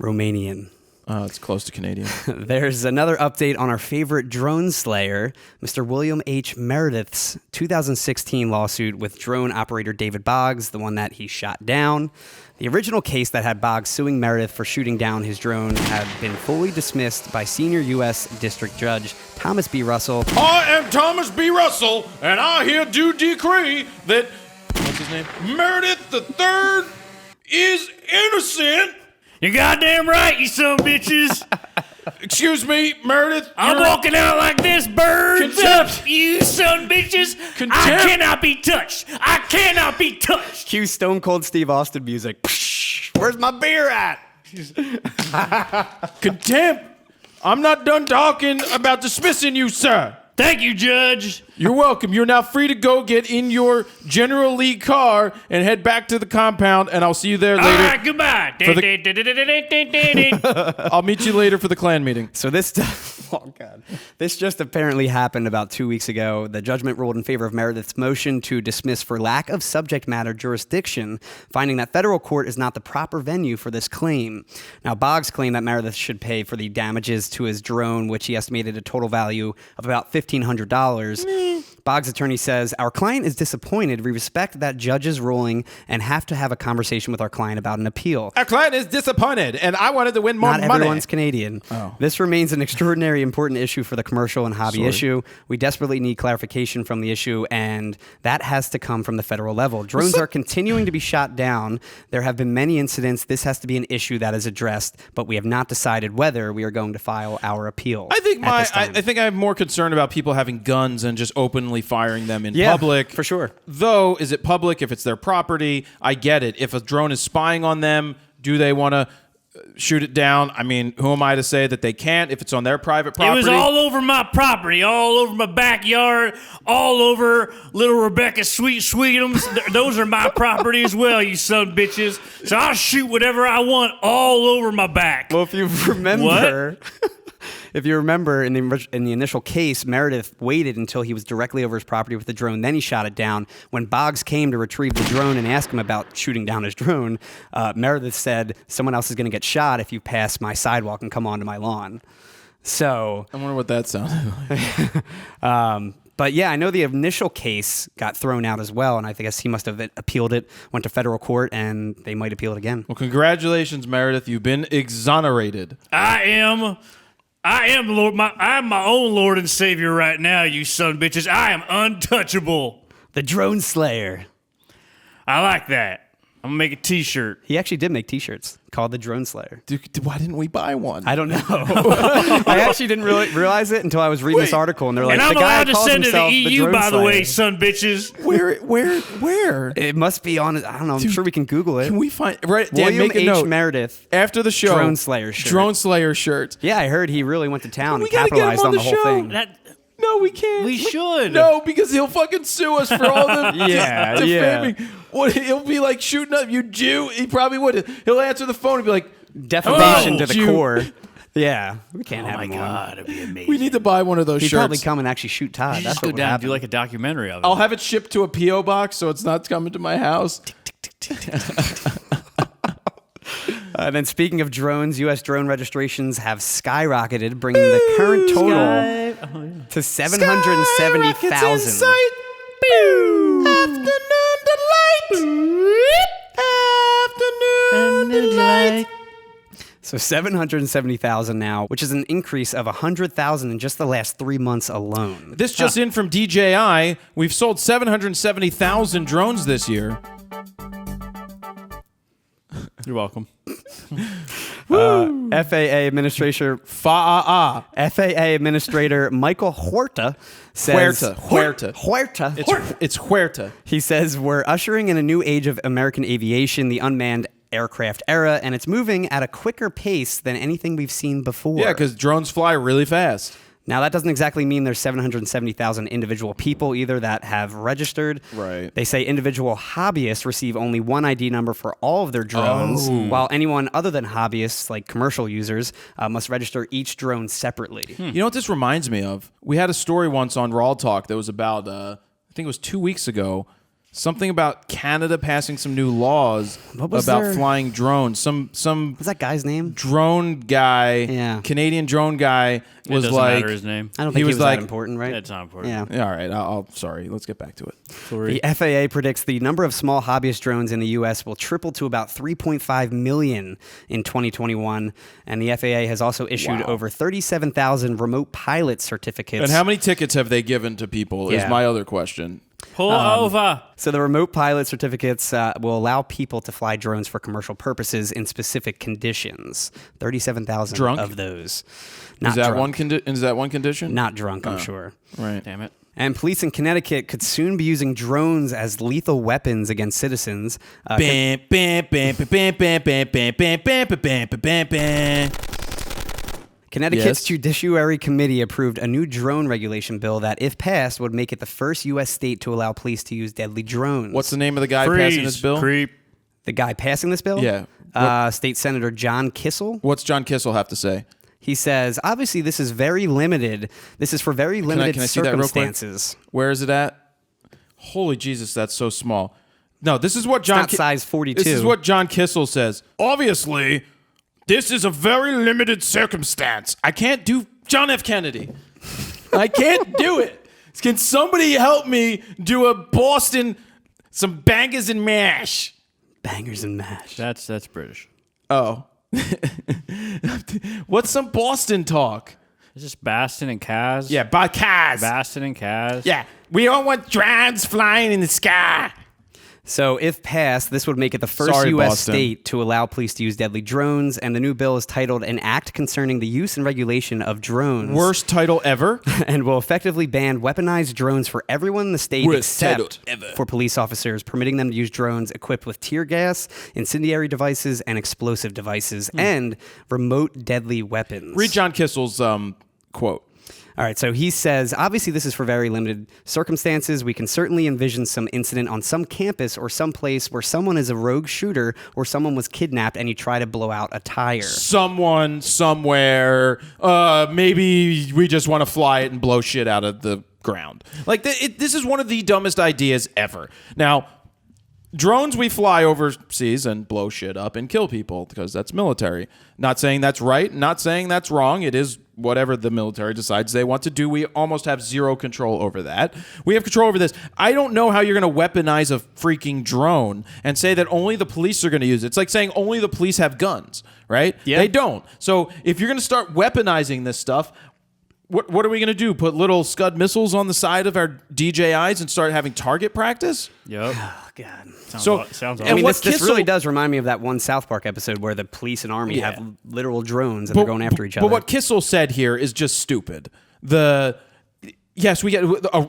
Romanian. It's close to Canadian. There's another update on our favorite drone slayer, Mr. William H. Meredith's 2016 lawsuit with drone operator David Boggs, the one that he shot down. The original case that had Boggs suing Meredith for shooting down his drone had been fully dismissed by senior U.S. District Judge Thomas B. Russell. I am Thomas B. Russell, and I here do decree that What's his name? Meredith III is innocent. You're goddamn right, you son of bitches. Excuse me, Meredith. I'm you're- walking out like this, birds Contempt. up, you son bitches. I Contempt. cannot be touched. I cannot be touched. Cue Stone Cold Steve Austin music. Where's my beer at? Contempt. I'm not done talking about dismissing you, sir. Thank you, Judge. You're welcome. You're now free to go get in your General Lee car and head back to the compound, and I'll see you there later. All right, goodbye. I'll meet you later for the Klan meeting. So this this just apparently happened about 2 weeks ago. The judgment ruled in favor of Meredith's motion to dismiss for lack of subject matter jurisdiction, finding that federal court is not the proper venue for this claim. Now, Boggs claimed that Meredith should pay for the damages to his drone, which he estimated a total value of about $1,500. Boggs' attorney says, our client is disappointed. We respect that judge's ruling and have to have a conversation with our client about an appeal. Our client is disappointed, and I wanted to win more Not money. everyone's Canadian. This remains an extraordinary important issue for the commercial and hobby issue. We desperately need clarification from the issue, and that has to come from the federal level. Drones are continuing to be shot down. There have been many incidents. This has to be an issue that is addressed, but we have not decided whether we are going to file our appeal. I think I think I'm more concerned about people having guns and just openly firing them in public. For sure. Though, is it public if it's their property? I get it. If a drone is spying on them, do they want to shoot it down? I mean, who am I to say that they can't if it's on their private property? It was all over my property, all over my backyard, all over little Rebecca's Sweet Sweetums. Those are my property as well, you son of bitches. So I'll shoot whatever I want all over my back. Well, if you remember... If you remember, in the initial case, Meredith waited until he was directly over his property with the drone. Then he shot it down. When Boggs came to retrieve the drone and ask him about shooting down his drone, Meredith said, someone else is going to get shot if you pass my sidewalk and come onto my lawn. So... I wonder what that sounded like. But yeah, I know the initial case got thrown out as well, and I guess he must have appealed it, went to federal court, and they might appeal it again. Well, congratulations, Meredith. You've been exonerated. I am Lord. I'm my own Lord and Savior right now, you son of bitches. I am untouchable. The Drone Slayer. I like that. I'm gonna make a T-shirt. He actually did make T-shirts called the Drone Slayer. Dude, why didn't we buy one? I don't know. I actually didn't realize it until I was reading this article, and they're like, And I'm the guy allowed to calls send to the himself EU, Drone by the way, Slayer. son bitches. Where? It must be on. I don't know. I'm sure we can Google it. Can we find right? Dan, William make a H. note. Meredith. After the show, Drone Slayer shirt. Drone Slayer shirt. Yeah, I heard he really went to town We and gotta get him capitalized on on the the whole show. thing. No, we can't. We should. No, because he'll fucking sue us for all the Yeah. defaming. What, he'll be like shooting up, you Jew. He probably would. He'll answer the phone and be like, Defamation "Oh, to the Jew." core. Yeah, we can't Oh have my him on. God, it'd be amazing. We need to buy one of those He'd shirts. probably come and actually shoot Todd. You That's just what go would down and happen. do like a documentary of it. I'll have it shipped to a P.O. box so it's not coming to my house. And then speaking of drones, U.S. drone restrations have skyrocketed, bringing the current total to 770,000. Afternoon delight. So 770,000 now, which is an increase of 100,000 in just the last 3 months alone. This just in from DJI. We've sold 770,000 drones this year. You're welcome. FAA Administrator Michael Huerta says Huerta. It's Huerta. He says we're ushering in a new age of American aviation, the unmanned aircraft era, and it's moving at a quicker pace than anything we've seen before. Yeah, because drones fly really fast. Now, that doesn't exactly mean there's 770,000 individual people either that have registered. Right. They say individual hobbyists receive only one ID number for all of their drones, while anyone other than hobbyists, like commercial users, must register each drone separately. You know what this reminds me of? We had a story once on RAWtalk that was about, I think it was 2 weeks ago, something about Canada passing some new laws about flying drones. Some What's that guy's name? drone guy, Yeah. Canadian drone guy was it doesn't like, matter his name. I don't think he was like that important, right? It's not important. Yeah. Yeah, all right. I'll sorry. Let's get back to it. The FAA predicts the number of small hobbyist drones in the U.S. will triple to about 3.5 million in 2021. And the FAA has also issued over 37,000 remote pilot certificates. And how many tickets have they given to people is Yeah. my other question. Pull over. So the remote pilot certificates will allow people to fly drones for commercial purposes in specific conditions. 37,000 Drunk? of those. Not Is that drunk. is that one condition? Not drunk, I'm sure. Right. Damn it. And police in Connecticut could soon be using drones as lethal weapons against citizens. Bam, bam, bam, bam, bam, bam, bam, bam, bam, bam, bam, bam, bam, bam. Connecticut's Yes. Judiciary Committee approved a new drone regulation bill that, if passed, would make it the first U.S. state to allow police to use deadly drones. What's the name of the guy passing this bill? Creep. The guy passing this bill? Yeah. State Senator John Kissel. What's John Kissel have to say? He says, obviously, this is very limited. This is for very limited can I see that real quick? circumstances. Where is it at? Holy Jesus, that's so small. No, this is what John. not size 42. This is what John Kissel says. Obviously, this is a very limited circumstance. I can't do John F. Kennedy. I can't do it. Can somebody help me do a Boston, some bangers and mash? Bangers and mash. That's British. Oh. What's some Boston talk? Is this Baston and Kaz? Yeah, by Kaz. Baston and Kaz. Yeah, we all want drones flying in the sky. So, if passed, this would make it the first Sorry, U.S. Boston. state to allow police to use deadly drones, and the new bill is titled An Act Concerning the Use and Regulation of Drones. Worst title ever. And will effectively ban weaponized drones for everyone in the state Worst title except ever. for police officers, permitting them to use drones equipped with tear gas, incendiary devices, and explosive devices, and remote deadly weapons. Read John Kissel's quote. All right, so he says, obviously this is for very limited circumstances. We can certainly envision some incident on some campus or some place where someone is a rogue shooter or someone was kidnapped and you try to blow out a tire. Someone, somewhere, maybe we just want to fly it and blow shit out of the ground. Like, this is one of the dumbest ideas ever. Now, drones, we fly overseas and blow shit up and kill people because that's military. Not saying that's right, not saying that's wrong. It is whatever the military decides they want to do. We almost have zero control over that. We have control over this. I don't know how you're going to weaponize a freaking drone and say that only the police are going to use it. It's like saying only the police have guns, right? Yeah. They don't. So if you're going to start weaponizing this stuff, what are we going to do? Put little Scud missiles on the side of our DJIs and start having target practice? Yep. Oh, God. Sounds and awesome. I mean, what this Kissel- really does remind me of that one South Park episode where the police and army have literal drones and they're going after each other. But what Kissel said here is just stupid. Yes, we get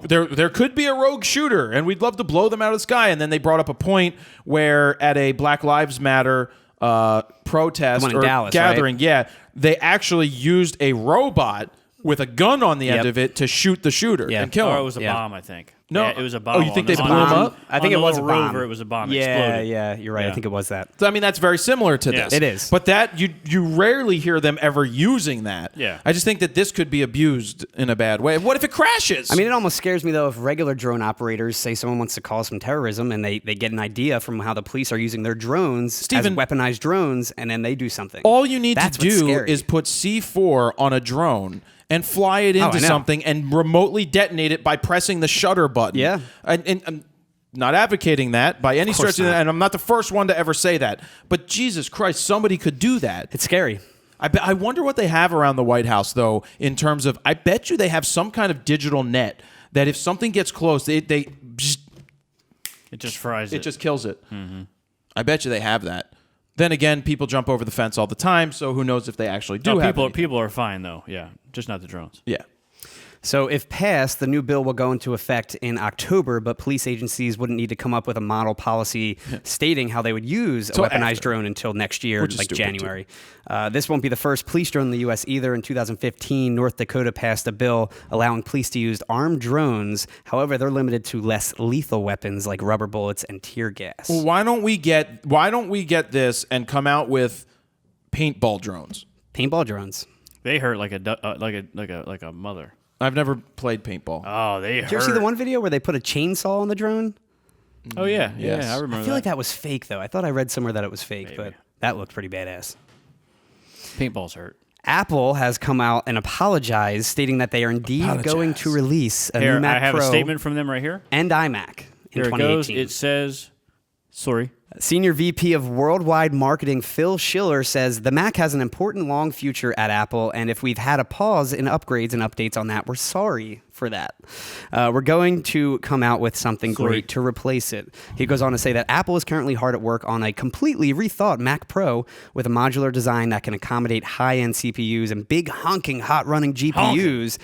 there could be a rogue shooter, and we'd love to blow them out of the sky. And then they brought up a point where at a Black Lives Matter protest The one in or Dallas, gathering, right? yeah, they actually used a robot with a gun on the end of it to shoot the shooter and kill him. Or it was a bomb, I think. No. Yeah, it was a bomb. Oh, you think they on blew him the- up? I think on it the was a little bomb. rover, it was a bomb. It Yeah, exploded. yeah, you're right. I Yeah. think it was that. So, I mean, that's very similar to Yes. this. It is. But that, you rarely hear them ever using that. Yeah. I just think that this could be abused in a bad way. What if it crashes? I mean, it almost scares me, though, if regular drone operators say someone wants to cause some terrorism and they get an idea from how the police are using their drones Steven, as weaponized drones, and then they do something. all you need That's to what's do scary. is put C4 on a drone and fly it I into know. something and remotely detonate it by pressing the shutter button. Yeah. And I'm not advocating that by any course stretch, not. and I'm not the first one to ever say that. But Jesus Christ, somebody could do that. It's scary. I wonder what they have around the White House, though, in terms of, I bet you they have some kind of digital net that if something gets close, It just fries it. it just kills it. Mm-hmm. I bet you they have that. Then again, people jump over the fence all the time, so who knows if they actually do No, have people anything. are fine, though. Yeah, just not the drones. Yeah. So, if passed, the new bill will go into effect in October, but police agencies wouldn't need to come up with a model policy stating how they would use a Till weaponized after. drone until next year, Which is like stupid, January. This won't be the first police drone in the U.S. either. In 2015, North Dakota passed a bill allowing police to use armed drones. However, they're limited to less lethal weapons like rubber bullets and tear gas. Well, why don't we get this and come out with paintball drones? Paintball drones. They hurt like a mother. I've never played paintball. Oh, they hurt. Did you ever see the one video where they put a chainsaw on the drone? Oh yeah, Yes. yeah, I remember. I feel like that was fake, though. I thought I read somewhere that it was fake, Maybe. but that looked pretty badass. Paintballs hurt. Apple has come out and apologized, stating that they are indeed going to release a Here, new Mac I have Pro a statement from them right here. and iMac in Here it goes. 2018. It says, sorry. Senior VP of Worldwide Marketing Phil Schiller says the Mac has an important long future at Apple, and if we've had a pause in upgrades and updates on that, we're sorry for that. We're going to come out with something great to replace it. He goes on to say that Apple is currently hard at work on a completely rethought Mac Pro with a modular design that can accommodate high-end CPUs and big honking hot-running GPUs,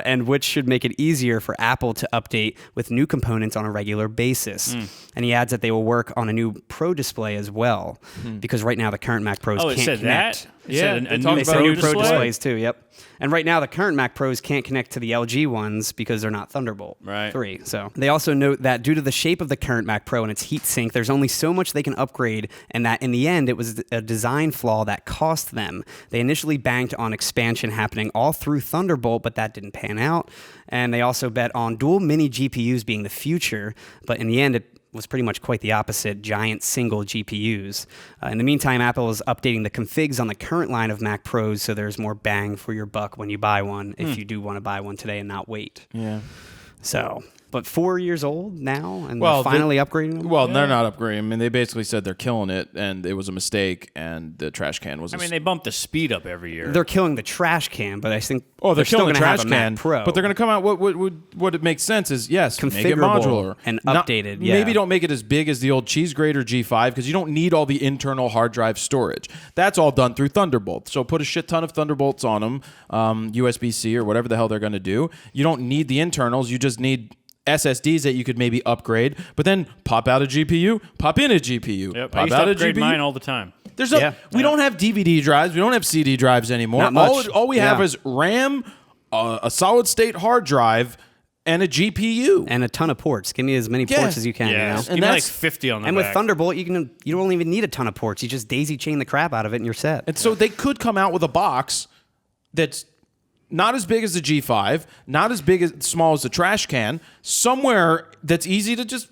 and which should make it easier for Apple to update with new components on a regular basis. And he adds that they will work on a new Pro display as well, because right now the current Mac Pros Oh, it can't said connect. that? Yeah, a they new talk They about say Pro new Pro display. displays too. Yep. And right now, the current Mac Pros can't connect to the LG ones because they're not Thunderbolt Right. 3. So they also note that due to the shape of the current Mac Pro and its heat sink, there's only so much they can upgrade, and that in the end, it was a design flaw that cost them. They initially banked on expansion happening all through Thunderbolt, but that didn't pan out. And they also bet on dual mini GPUs being the future, but in the end, it was pretty much quite the opposite, giant single GPUs. In the meantime, Apple is updating the configs on the current line of Mac Pros, so there's more bang for your buck when you buy one, if you do want to buy one today and not wait. Yeah. So, but 4 years old now, and Well, they're finally upgrading them? Well, they're not upgrading. I mean, they basically said they're killing it, and it was a mistake, and the trash can was. I mean, they bump the speed up every year. They're killing the trash can, but I think they're still killing going the to have trash a Mac can. Pro. But they're going to come out. What it makes sense is yes, make it Configurable modular and Not- updated, yeah. Maybe don't make it as big as the old cheese grater G5 because you don't need all the internal hard drive storage. That's all done through Thunderbolt. So put a shit ton of Thunderbolts on them, USB-C or whatever the hell they're going to do. You don't need the internals. You just need SSDs that you could maybe upgrade, but then pop out a GPU, pop in a GPU, Yep. I pop used to out a upgrade GPU. mine all the time. We don't have DVD drives. We don't have CD drives anymore. Not much. All we have Yeah. is RAM, a solid state hard drive, and a GPU. and a ton of ports. Give me as many Yeah. ports as you can. Yeah, You know? give me like that's- 50 on the And with back. Thunderbolt, you don't even need a ton of ports. You just daisy chain the crap out of it, and you're set. And so they could come out with a box that's not as big as the G5, not as big as small as the trash can, somewhere that's easy to just.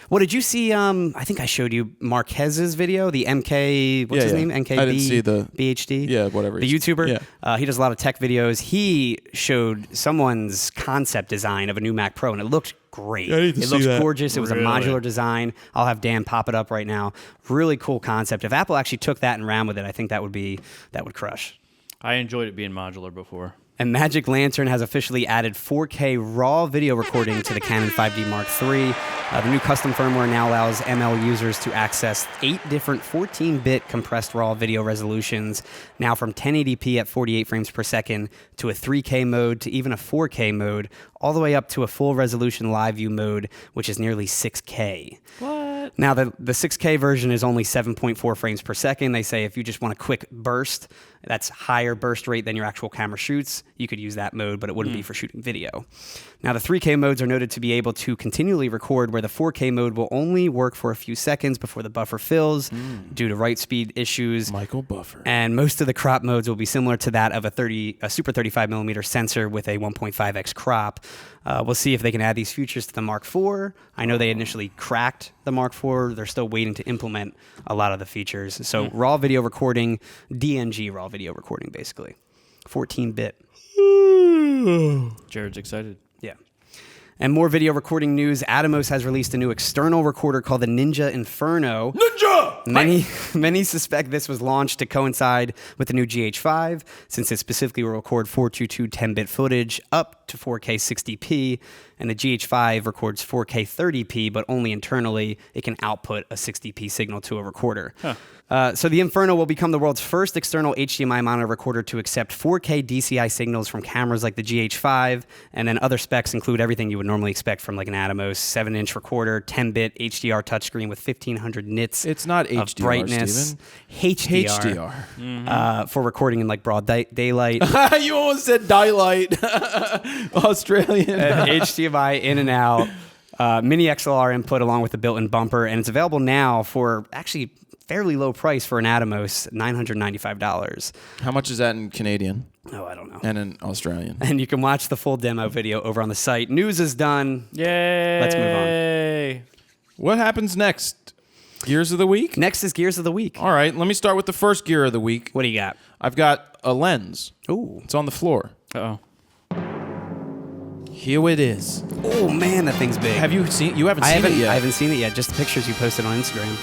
What did you see? I think I showed you Marquez's video, the MK. What's Yeah, his yeah. name? MKB. I didn't see the- BHD. Yeah, whatever The he's- YouTuber. yeah. He does a lot of tech videos. He showed someone's concept design of a new Mac Pro, and it looked great. Yeah, I need to it see looks that. gorgeous. It was Really? a modular design. I'll have Dan pop it up right now. Really cool concept. If Apple actually took that and ran with it, I think that would crush. I enjoyed it being modular before. And Magic Lantern has officially added 4K RAW video recording to the Canon 5D Mark III. The new custom firmware now allows ML users to access 8 different 14-bit compressed RAW video resolutions, now from 1080p at 48 frames per second to a 3K mode to even a 4K mode, all the way up to a full resolution live view mode, which is nearly 6K. What? Now, the 6K version is only 7.4 frames per second. They say if you just want a quick burst, that's higher burst rate than your actual camera shoots, you could use that mode, but it wouldn't be for shooting video. Now, the 3K modes are noted to be able to continually record, where the 4K mode will only work for a few seconds before the buffer fills due to write speed issues. Michael Buffer. And most of the crop modes will be similar to that of a Super 35mm sensor with a 1.5x crop. We'll see if they can add these features to the Mark IV. I know they initially cracked the Mark IV. They're still waiting to implement a lot of the features. So raw video recording, DNG raw video recording, basically. 14-bit. Jared's excited. Yeah. And more video recording news. Atomos has released a new external recorder called the Ninja Inferno. Many suspect this was launched to coincide with the new GH5, since it specifically will record 422 10-bit footage up to 4K 60p, and the GH5 records 4K 30p, but only internally. It can output a 60p signal to a recorder. So the Inferno will become the world's first external HDMI monitor recorder to accept 4K DCI signals from cameras like the GH5, and then other specs include everything you would normally expect from like an Atomos 7-inch recorder, 10-bit HDR touchscreen with 1500 nits. It's not of HDR, brightness. Steven. HDR. For recording in like broad daylight. You almost said daylight. Australian. HDMI in and out. Mini XLR input along with the built-in bumper, and it's available now for actually fairly low price for an Atomos, $995. How much is that in Canadian Oh, I don't know. and in Australian? And you can watch the full demo video over on the site. News is done. Yay! Let's move on. What happens next? Gears of the week? Next is Gears of the Week. All right, let me start with the first gear of the week. What do you got? I've got a lens. Ooh. It's on the floor. Uh-oh. Here it is. Oh, man, that thing's big. Have you seen? You haven't seen it yet. I haven't seen it yet. Just the pictures you posted on Instagram.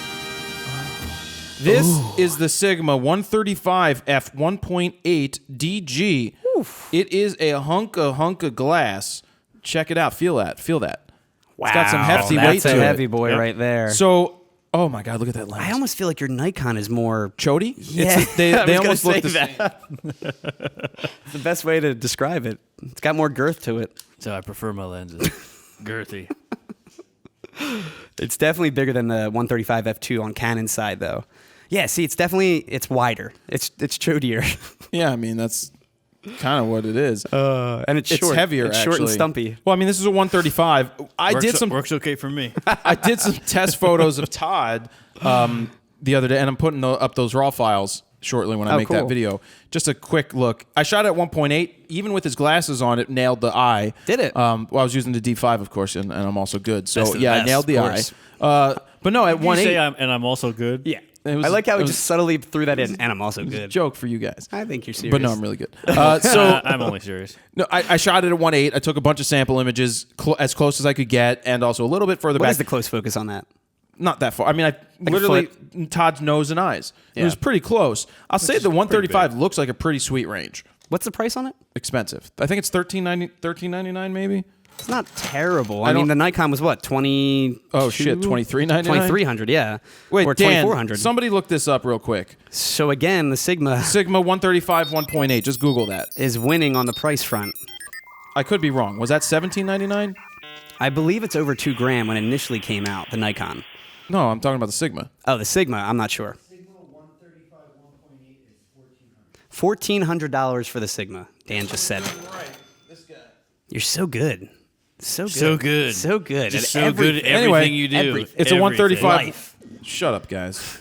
This is the Sigma 135 f 1.8 DG. It is a hunk of glass. Check it out. Feel that. Wow. It's got some hefty weight That's to a it. hethe boy right there. So, oh my God, look at that lens. I almost feel like your Nikon is more Chody? Yeah, They I was gonna almost look say the same. It's the best way to describe it. It's got more girth to it. So I prefer my lenses. Girthy. It's definitely bigger than the 135 f2 on Canon's side, though. Yeah, see, it's wider. It's chodier. Yeah, I mean that's kind of what it is. And it's It's short. heavier, It's short and actually. stumpy. Well, I mean, this is a 135. Works okay for me. I did some test photos of Todd the other day, and I'm putting up those raw files shortly when I make that cool. video. Just a quick look. I shot at 1.8. Even with his glasses on, it nailed the eye. Did it? Well, I was using the D5, of course, and I'm also good. So Best of the yeah, I best, nailed the of eye. course. But no, at You say 1.8. I'm also good. Yeah. It was- I like how it he was- just subtly threw that in, and I'm also good. Joke for you guys. I think you're serious. But no, I'm really good. So I'm only serious. no, I shot it at 1.8. I took a bunch of sample images as close as I could get, and also a little bit further What back. is the close focus on that? Not that far. I mean, I literally Todd's nose and eyes. It was pretty close. I'll say the 135 looks like a pretty sweet range. What's the price on it? Expensive. I think it's $13.99 maybe. It's not terrible. I mean, the Nikon was what, 20? Oh shit, $23.99? 2300, yeah. Wait, or Dan, 2400. somebody look this up real quick. So again, the Sigma Sigma 135 1.8. Just Google that. is winning on the price front. I could be wrong. Was that $17.99? I believe it's over $2,000 when it initially came out, the Nikon. No, I'm talking about the Sigma. Oh, the Sigma, I'm not sure. $1,400 for the Sigma. Dan just said. Right, this guy. You're so good. So good. So good. So good. Just at so good at everything. everything Anyway, you do. everything. It's a 135. Life. Shut up, guys.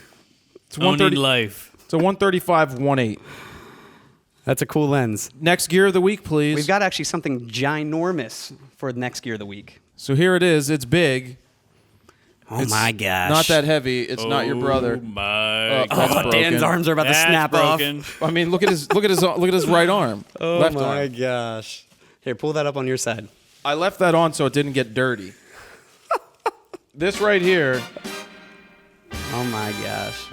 It's Owning 130. life. It's a 135 1.8. That's a cool lens. Next gear of the week, please. We've got actually something ginormous for the next gear of the week. So here it is. It's big. Oh It's my gosh. Not that heavy. It's not your brother. Oh my That's God. broken. Dan's arms are about to That's snap broken. off. I mean, look at his right arm. Left arm. gosh. Here, pull that up on your side. I left that on so it didn't get dirty. This right here. Oh my gosh.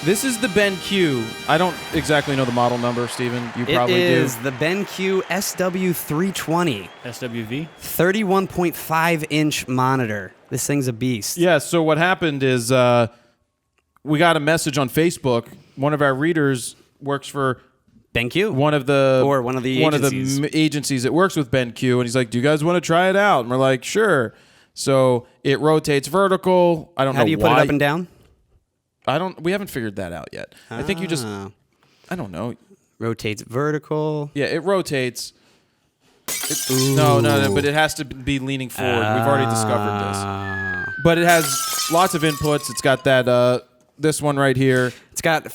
This is the BenQ. I don't exactly know the model number, Steven. You It probably is do. the BenQ SW320. SWV? 31.5-inch monitor. This thing's a beast. Yeah. So what happened is we got a message on Facebook. One of our readers works for BenQ. one of the agencies. agencies that works with BenQ, and he's like, "Do you guys want to try it out?" And we're like, "Sure." So it rotates vertical. I don't know How do you why. put it up and down? We haven't figured that out yet. I think you just. I don't know. Rotates vertical. Yeah, it rotates. No, but it has to be leaning forward. We've already discovered this. But it has lots of inputs. It's got that this one right here. It's got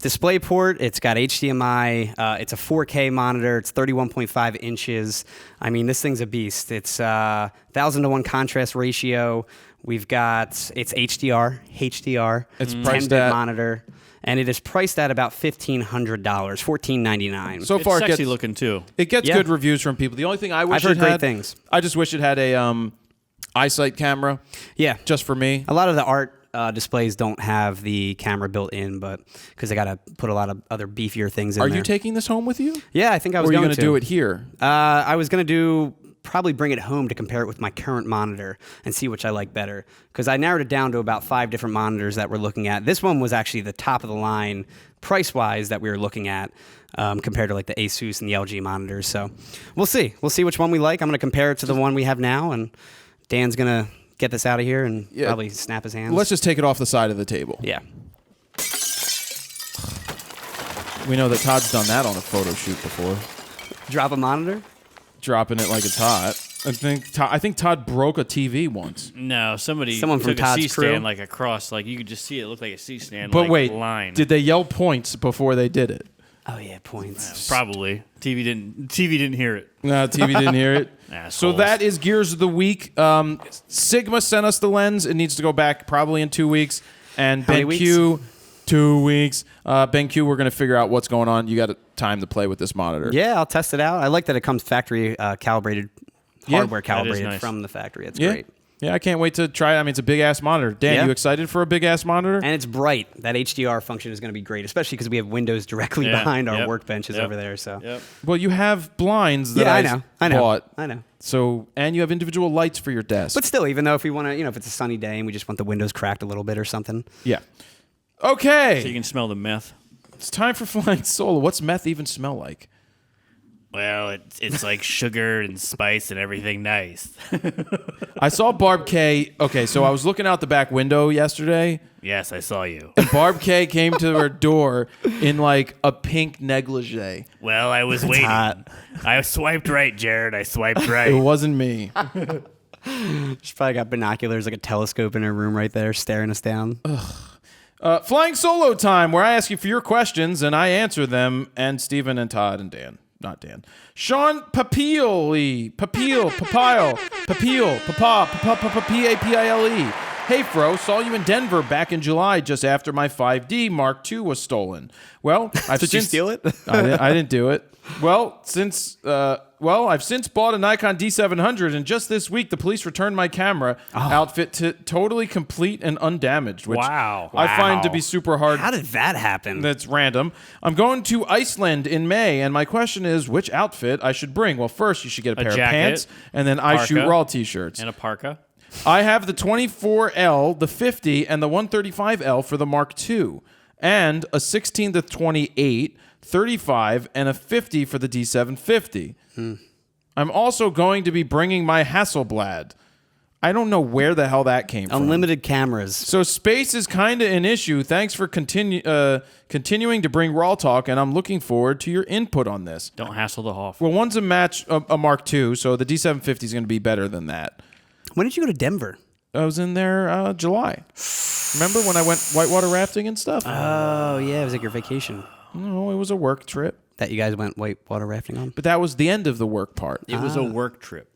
display port. It's got HDMI. It's a 4K monitor. It's 31.5 inches. I mean, this thing's a beast. It's 1,000-to-1 contrast ratio. We've got it's HDR. It's 10-bit priced at monitor, and it is priced at about $1,500, $1,499. so It's far. sexy looking too. It gets Yeah. good reviews from people. The only thing I wish I've heard it great had, things. I just wish it had a eyesight camera Yeah, just for me. a lot of the art displays don't have the camera built in, but because they got to put a lot of other beefier things in Are there. you taking this home with you? Yeah, I think I Or was are you going gonna to do it here? I was going to probably bring it home to compare it with my current monitor and see which I like better. Because I narrowed it down to about 5 different monitors that we're looking at. This one was actually the top of the line price-wise that we were looking at compared to like the Asus and the LG monitors. So we'll see. We'll see which one we like. I'm going to compare it to the one we have now, and Dan's going to get this out of here and probably snap his hands. Let's just take it off the side of the table. Yeah. We know that Todd's done that on a photo shoot before, Drop a monitor? dropping it like it's hot. I think Todd broke a TV once. No, Someone from took a Todd's C-stand crew? like across, like you could just see it look like a C-stand. But like, wait, line. did they yell points before they did it? Oh, yeah, points. Probably TV didn't hear it. No, TV didn't hear it. So Assholes. that is Gears of the Week. Sigma sent us the lens. It needs to go back probably in 2 weeks. And How many BenQ, 2 weeks. BenQ, we're going to figure out what's going on. You got time to play with this monitor. Yeah, I'll test it out. I like that it comes factory calibrated, hardware that is calibrated nice. from the factory. It's Yeah. great. Yeah, I can't wait to try it. I mean, it's a big ass monitor. Dan, Yeah. you excited for a big ass monitor? And it's bright. That HDR function is going to be great, especially because we have windows directly Yeah, behind our yep, workbenches yep, over there. So Yep. Well, you have blinds that yeah, I know. bought. I know. So, and you have individual lights for your desk. But still, even though if we want to, if it's a sunny day and we just want the windows cracked a little bit or something. yeah. Okay. So you can smell the meth. It's time for Flying Solo. What's meth even smell like? Well, it's like sugar and spice and everything nice. I saw Barb K. Okay, so I was looking out the back window yesterday, Yes, I saw you. And Barb K came to her door in like a pink negligee. Well, I was waiting. hot. I swiped right, Jared. I swiped It right. wasn't me. She's probably got binoculars, like a telescope in her room right there, staring us down. Flying solo time, where I ask you for your questions and I answer them, and Steven and Todd and Dan. Not Dan. Sean Papile. P-A-P-I-L-E. Hey, Fro, saw you in Denver back in July just after my 5D Mark II was stolen. Well, I've Did you steal it? I didn't do it. Well, I've since bought a Nikon D700, and just this week the police returned my camera outfit to totally complete and undamaged, which Wow. I find to be super hard. How did that happen? That's random. I'm going to Iceland in May, and my question is which outfit I should bring. Well, first you should get a pair of jacket, pants, and then I shoot parka, raw t-shirts. And a parka. I have the 24L, the 50, and the 135L for the Mark II, and a 16 to 28, 35, and a 50 for the D750. I'm also going to be bringing my Hasselblad. I don't know where the hell that came from. Unlimited cameras. So space is kind of an issue. Thanks for continuing to bring RAWtalk, and I'm looking forward to your input on this. Don't hassle the Hoff. Well, one's a Mark II, so the D750 is going to be better than that. When did you go to Denver? I was in there July. Remember when I went whitewater rafting and stuff? Oh, yeah. It was like your vacation No, it was a work trip. that you guys went whitewater rafting on. But that was the end of the work part. It was a work trip.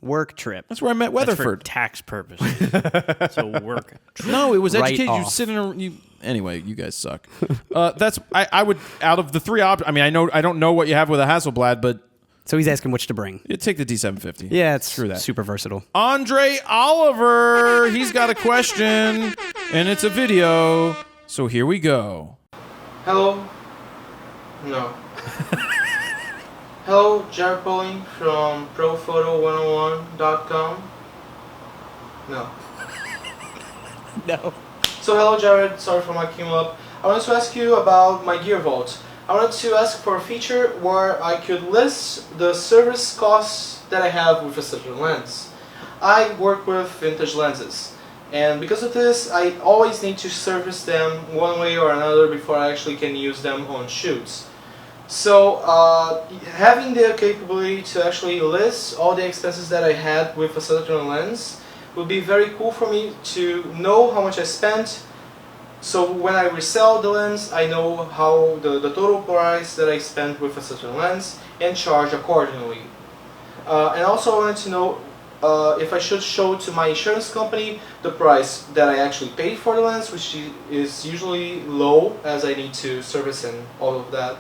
Work trip. That's where I met That's for Weatherford. tax purposes. It's a work trip. No, it was Right education. You off. sit in a anyway. You guys suck. I would out of the three options. I mean, I don't know what you have with a Hasselblad, but So he's asking which to bring. you take the D750. Yeah, it's Screw that. super versatile. Andre Oliver, he's got a question, and it's a video. So here we go. Hello? No. Hello, Jared Polin from ProPhoto101.com. No. No. So hello, Jared. Sorry for mucking you up. I wanted to ask you about my gear vault. I wanted to ask for a feature where I could list the service costs that I have with a certain lens. I work with vintage lenses, and because of this, I always need to service them one way or another before I actually can use them on shoots. So having the capability to actually list all the expenses that I had with a certain lens would be very cool for me to know how much I spent. So when I resell the lens, I know how the total price that I spent with a certain lens and charge accordingly. And also I wanted to know if I should show to my insurance company the price that I actually paid for the lens, which is usually low as I need to service and all of that.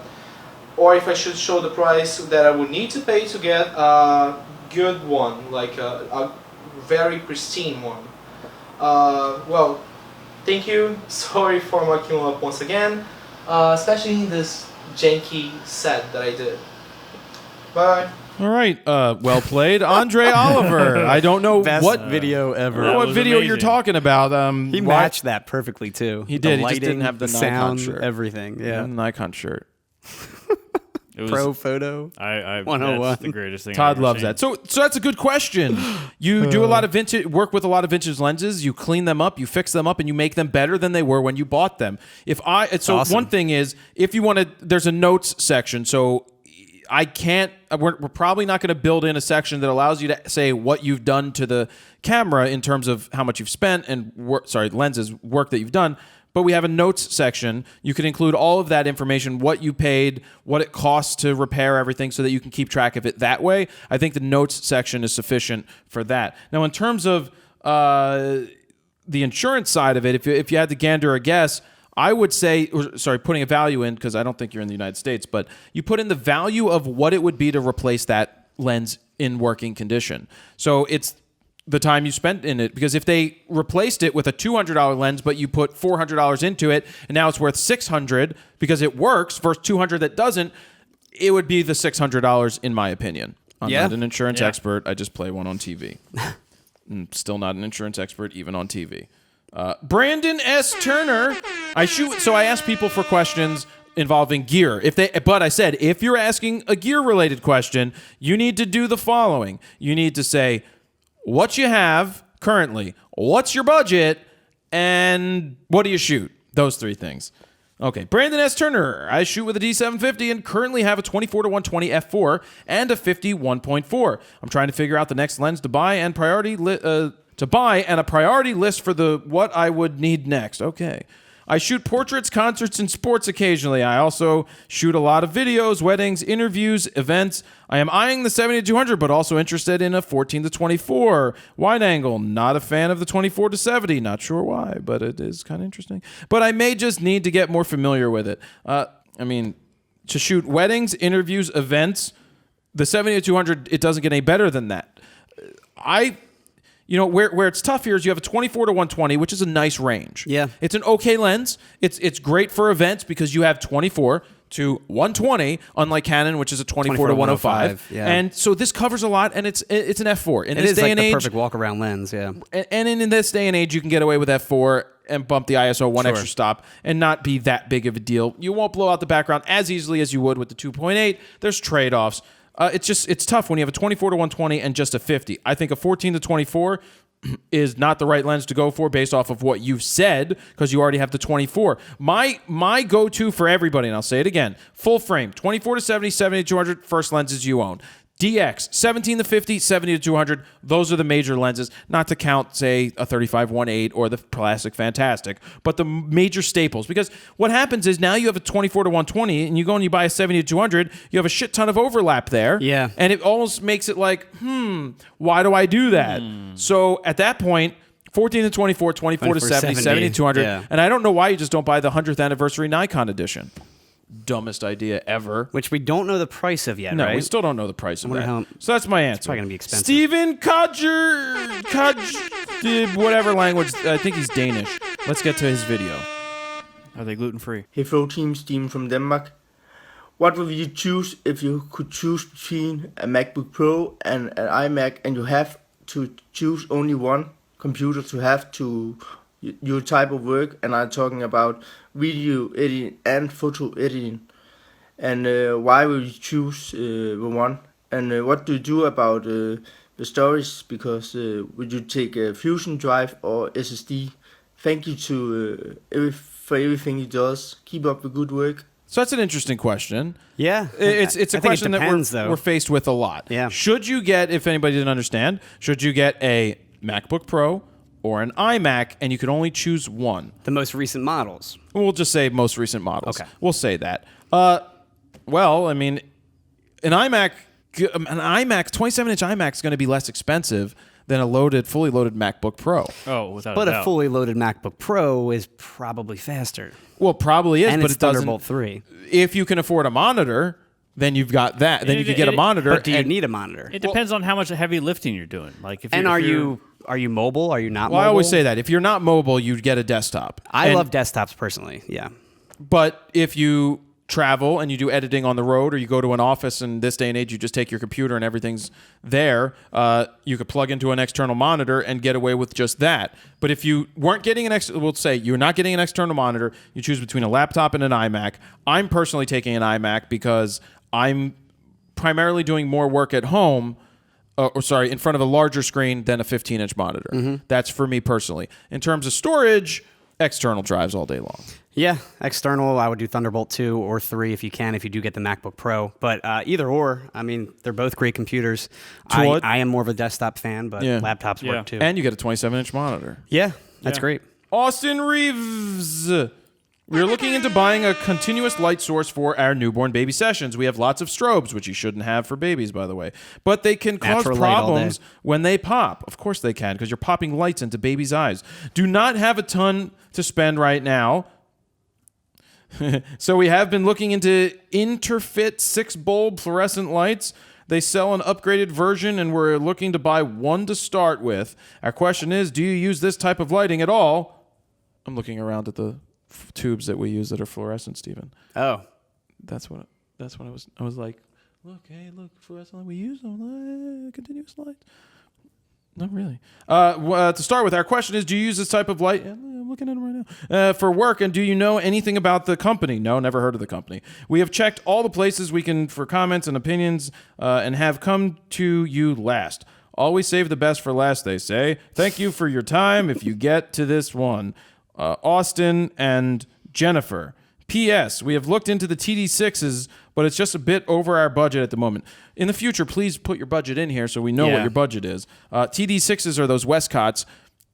Or if I should show the price that I would need to pay to get a good one, like a very pristine one. Well, thank you. Sorry for mucking you up once again, especially this janky set that I did. Bye. All right, well played, Andre Oliver. I don't know Best what video ever. That what was video amazing. you're talking about. He matched that perfectly too. He did. The He just didn't lighting, have the Nikon sound, shirt. everything. Yeah. Nikon shirt. It was, Pro photo. I 101. That's the greatest thing. Todd I've ever loves seen. that. So that's a good question. You do a lot of vintage work with a lot of vintage lenses. You clean them up, you fix them up, and you make them better than they were when you bought them. Awesome. One thing is, if you want to, there's a notes section. So I can't. We're probably not going to build in a section that allows you to say what you've done to the camera in terms of how much you've spent and lenses work that you've done. But we have a notes section. You can include all of that information, what you paid, what it costs to repair everything, so that you can keep track of it that way. I think the notes section is sufficient for that. Now, in terms of the insurance side of it, if you had to gander a guess, I would say, putting a value in, because I don't think you're in the United States, but you put in the value of what it would be to replace that lens in working condition. So it's the time you spent in it, because if they replaced it with a $200 lens, but you put $400 into it, and now it's worth $600 because it works versus $200 that doesn't, it would be the $600 in my opinion. I'm not an insurance expert. I just play one on TV. I'm still not an insurance expert even on TV. Brandon S. Turner. I ask people for questions involving gear. But I said, if you're asking a gear-related question, you need to do the following. You need to say what you have currently, what's your budget, And what do you shoot? Those three things. Okay, Brandon S. Turner. I shoot with a D750 and currently have a 24-120 f4 and a 50 1.4. I'm trying to figure out the next lens to buy and a priority list for the what I would need next. Okay. I shoot portraits, concerts, and sports occasionally. I also shoot a lot of videos, weddings, interviews, events. I am eyeing the 70-200, but also interested in a 14-24 wide angle. Not a fan of the 24-70. Not sure why, but it is kind of interesting. But I may just need to get more familiar with it. To shoot weddings, interviews, events, the 70-200, it doesn't get any better than that. Where it's tough here is you have a 24-120, which is a nice range. Yeah. It's an okay lens. It's great for events because you have 24-120, unlike Canon, which is a 24-105. Yeah. And so this covers a lot, and it's an f4. In this day and age, perfect walk-around lens, yeah. And in this day and age, you can get away with f4 and bump the ISO one extra stop and not be that big of a deal. You won't blow out the background as easily as you would with the 2.8. There's trade-offs. It's tough when you have a 24-120 and just a 50. I think a 14-24 is not the right lens to go for based off of what you've said because you already have the 24. My go-to for everybody, and I'll say it again, full frame, 24-70, 70-200, first lenses you own. DX, 17-50, 70-200, those are the major lenses, not to count, say, a 35-1.8 or the Classic Fantastic, but the major staples. Because what happens is now you have a 24-120 and you go and you buy a 70-200, you have a shit ton of overlap there. Yeah. And it almost makes it like, why do I do that? So at that point, 14-24, 24-70, 70-200, yeah. And I don't know why you just don't buy the 100th anniversary Nikon edition. Dumbest idea ever. Which we don't know the price of yet, no, right? we still don't know the price of that. So that's my answer. It's probably going to be expensive. Steven Kodger, whatever language. I think he's Danish. Let's get to his video. Are they gluten-free? Hey, Fro Team, Steven from Denmark. What would you choose if you could choose between a MacBook Pro and an iMac and you have to choose only one computer to have to your type of work? And I'm talking about video editing and photo editing. And why will you choose the one? And what do you do about the storage? Because would you take a Fusion drive or SSD? Thank you for everything you does. Keep up the good work. So that's an interesting question. Yeah. It's a question depends, that we're faced with a lot. Yeah. Should you get, if anybody didn't understand, should you get a MacBook Pro or an iMac, and you can only choose one? The most recent models. We'll just say most recent models. Okay. We'll say that. Well, I mean, an iMac, 27-inch iMac is going to be less expensive than a fully loaded MacBook Pro. Oh, without But a doubt. a fully loaded MacBook Pro is probably faster. Well, probably is, And but it's it doesn't. Thunderbolt 3. If you can afford a monitor, then you've got that. Then you can get a monitor. But do you need a monitor? It depends on how much heavy lifting you're doing. Like, if And you're, are you mobile? Are you not Well, mobile? I always say that. If you're not mobile, you get a desktop. I love desktops personally, yeah. But if you travel and you do editing on the road, or you go to an office, in this day and age you just take your computer and everything's there, you could plug into an external monitor and get away with just that. But if you weren't getting we'll say you're not getting an external monitor, you choose between a laptop and an iMac. I'm personally taking an iMac because I'm primarily doing more work at home, in front of a larger screen than a 15-inch monitor. Mm-hmm. That's for me personally. In terms of storage, external drives all day long. Yeah, external, I would do Thunderbolt 2 or 3 if you do get the MacBook Pro. But either or, I mean, they're both great computers. I am more of a desktop fan, but laptops work too. And you get a 27-inch monitor. Yeah, that's great. Austin Reeves. We're looking into buying a continuous light source for our newborn baby sessions. We have lots of strobes, which you shouldn't have for babies, by the way. But they can cause Natural light all problems day. when they pop. Of course they can, because you're popping lights into babies' eyes. Do not have a ton to spend right now. So we have been looking into Interfit 6-bulb fluorescent lights. They sell an upgraded version, and we're looking to buy one to start with. Our question is, do you use this type of lighting at all? I'm looking around at the tubes that we use that are fluorescent, Stephen. Oh. That's what I was like, look, fluorescent light, we use them, continuous lights. Not really. To start with, our question is, do you use this type of light? I'm looking at them right now. For work, and do you know anything about the company? No, never heard of the company. We have checked all the places we can for comments and opinions and have come to you last. Always save the best for last, they say. Thank you for your time if you get to this one. Austin and Jennifer. P.S. We have looked into the TD6s, but it's just a bit over our budget at the moment. In the future, please put your budget in here so we know what your budget is. TD6s are those Westcotts,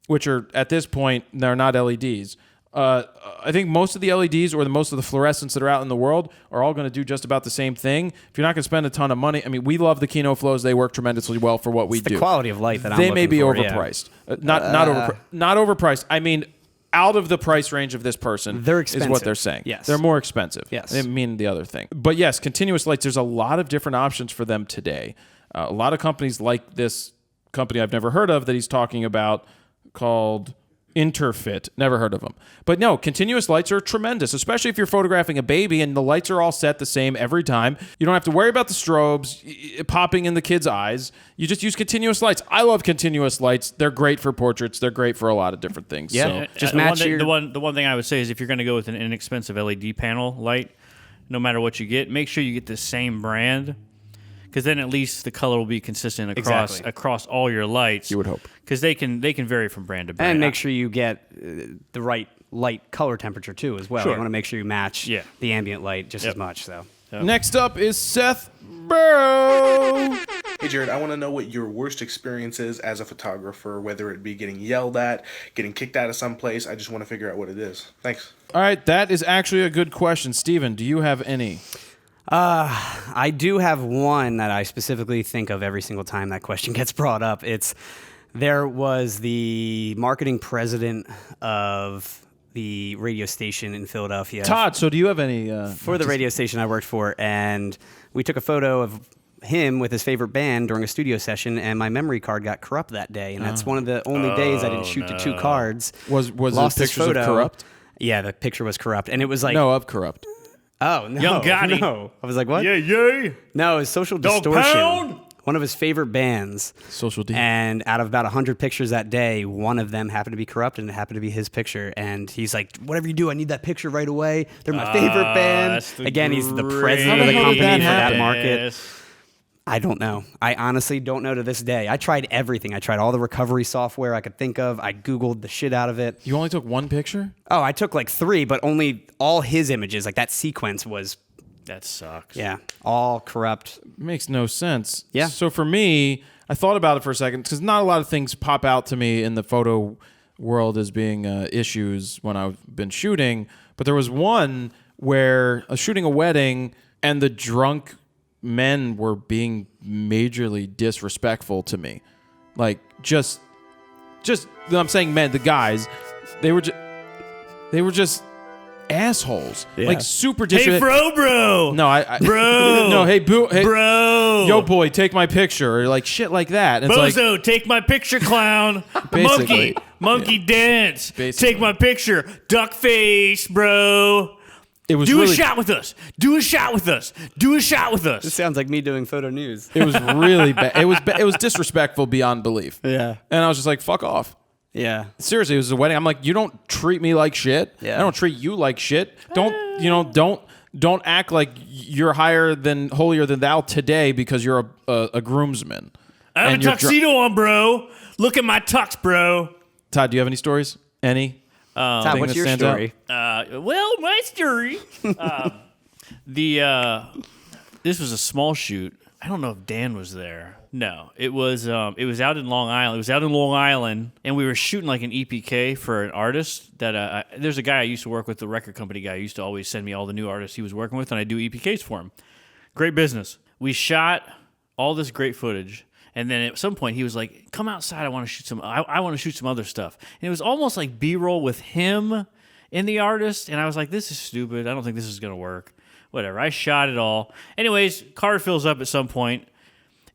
which are, at this point, they're not LEDs. I think most of the LEDs or most of the fluorescents that are out in the world are all going to do just about the same thing. If you're not going to spend a ton of money, I mean, we love the Kino Flows. They work tremendously well for what we do. The quality of light that I'm They may be looking for, overpriced. Not overpriced. I mean, out of the price range of this person they're is expensive. what they're saying. Yes. They're more expensive. Yes. I mean the other thing. But yes, continuous lights, there's a lot of different options for them today. A lot of companies like this company I've never heard of that he's talking about called Interfit. Never heard of them. But no, continuous lights are tremendous, especially if you're photographing a baby and the lights are all set the same every time. You don't have to worry about the strobes popping in the kid's eyes. You just use continuous lights. I love continuous lights. They're great for portraits. They're great for a lot of different things. Yeah. So. Just match the one thing I would say is if you're going to go with an inexpensive LED panel light, no matter what you get, make sure you get the same brand. Because then at least the color will be consistent across all your lights. You would hope. Because they can vary from brand to brand. And make sure you get the right light color temperature too as well. Sure. You want to make sure you match the ambient light just as much. So Next up is Seth Burrow. Hey Jared, I want to know what your worst experience is as a photographer, whether it be getting yelled at, getting kicked out of some place. I just want to figure out what it is. Thanks. All right, that is actually a good question. Steven, do you have any? I do have one that I specifically think of every single time that question gets brought up. There was the marketing president of the radio station in Philadelphia. Todd, so do you have any? For the radio station I worked for, and we took a photo of him with his favorite band during a studio session, and my memory card got corrupt that day, and that's one of the only days I didn't shoot to 2 cards. Was Lost the his pictures of photo. corrupt? Yeah, the picture was corrupt, and it was like No, of corrupt. Oh no, Young Gotti. no! I was like, what? Yeah. No, it was Social Dog Distortion. Pound? One of his favorite bands. Social D. And out of about 100 pictures that day, one of them happened to be corrupt, and it happened to be his picture. And he's like, whatever you do, I need that picture right away. They're my favorite band. Again, he's the president of the company for that market. I don't know. I honestly don't know to this day. I tried everything. I tried all the recovery software I could think of. I Googled the shit out of it. You only took one picture? Oh, I took like 3, but only all his images, like that sequence was... That sucks. Yeah, all corrupt. Makes no sense. Yeah. So for me, I thought about it for a second because not a lot of things pop out to me in the photo world as being issues when I've been shooting. But there was one where I was shooting a wedding and the drunk men were being majorly disrespectful to me. Like just I'm saying men, the guys, they were just assholes. Yeah. Like super Hey, disrespectful. bro. No, I Bro. no, hey, boo, hey, Bro. yo, boy, take my picture, or like shit like that. And it's like, Bozo, take my picture, clown. Basically. Monkey dance. Basically. Take my picture. Duck face, bro. it was Do really, a shot with us. Do a shot with us. Do a shot with This us. sounds like me doing photo news. it was really bad. It was disrespectful beyond belief. Yeah. And I was just like, fuck off. Yeah. Seriously, it was a wedding. I'm like, you don't treat me like shit. Yeah. I don't treat you like shit. Don't act like you're holier than thou today because you're a groomsman. I have And a you're tuxedo on, bro. Look at my tux, bro. Todd, do you have any stories? Any? Todd, thing what's that your stands out? story? Well, my story. This was a small shoot. I don't know if Dan was there. No, it was out in Long Island. It was out in Long Island, and we were shooting like an EPK for an artist that there's a guy I used to work with, the record company guy. He used to always send me all the new artists he was working with, and I do EPKs for him. Great business. We shot all this great footage, and then at some point he was like, "Come outside. I want to shoot some. I want to shoot some other stuff." And it was almost like B-roll with him and the artist, and I was like, "This is stupid. I don't think this is gonna work." Whatever. I shot it all. Anyways, card fills up at some point.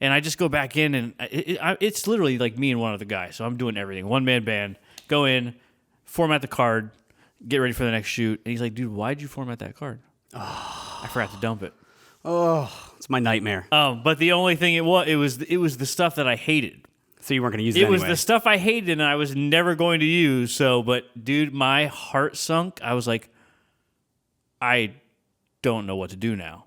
And I just go back in, and it's literally like me and one other guy. So I'm doing everything. One-man band. Go in, format the card, get ready for the next shoot. And he's like, dude, why'd you format that card? I forgot to dump it. Oh, it's my nightmare. But the only thing it was the stuff that I hated. So you weren't going to use it It anyway. was the stuff I hated and I was never going to use. So, but dude, my heart sunk. I was like, I don't know what to do now.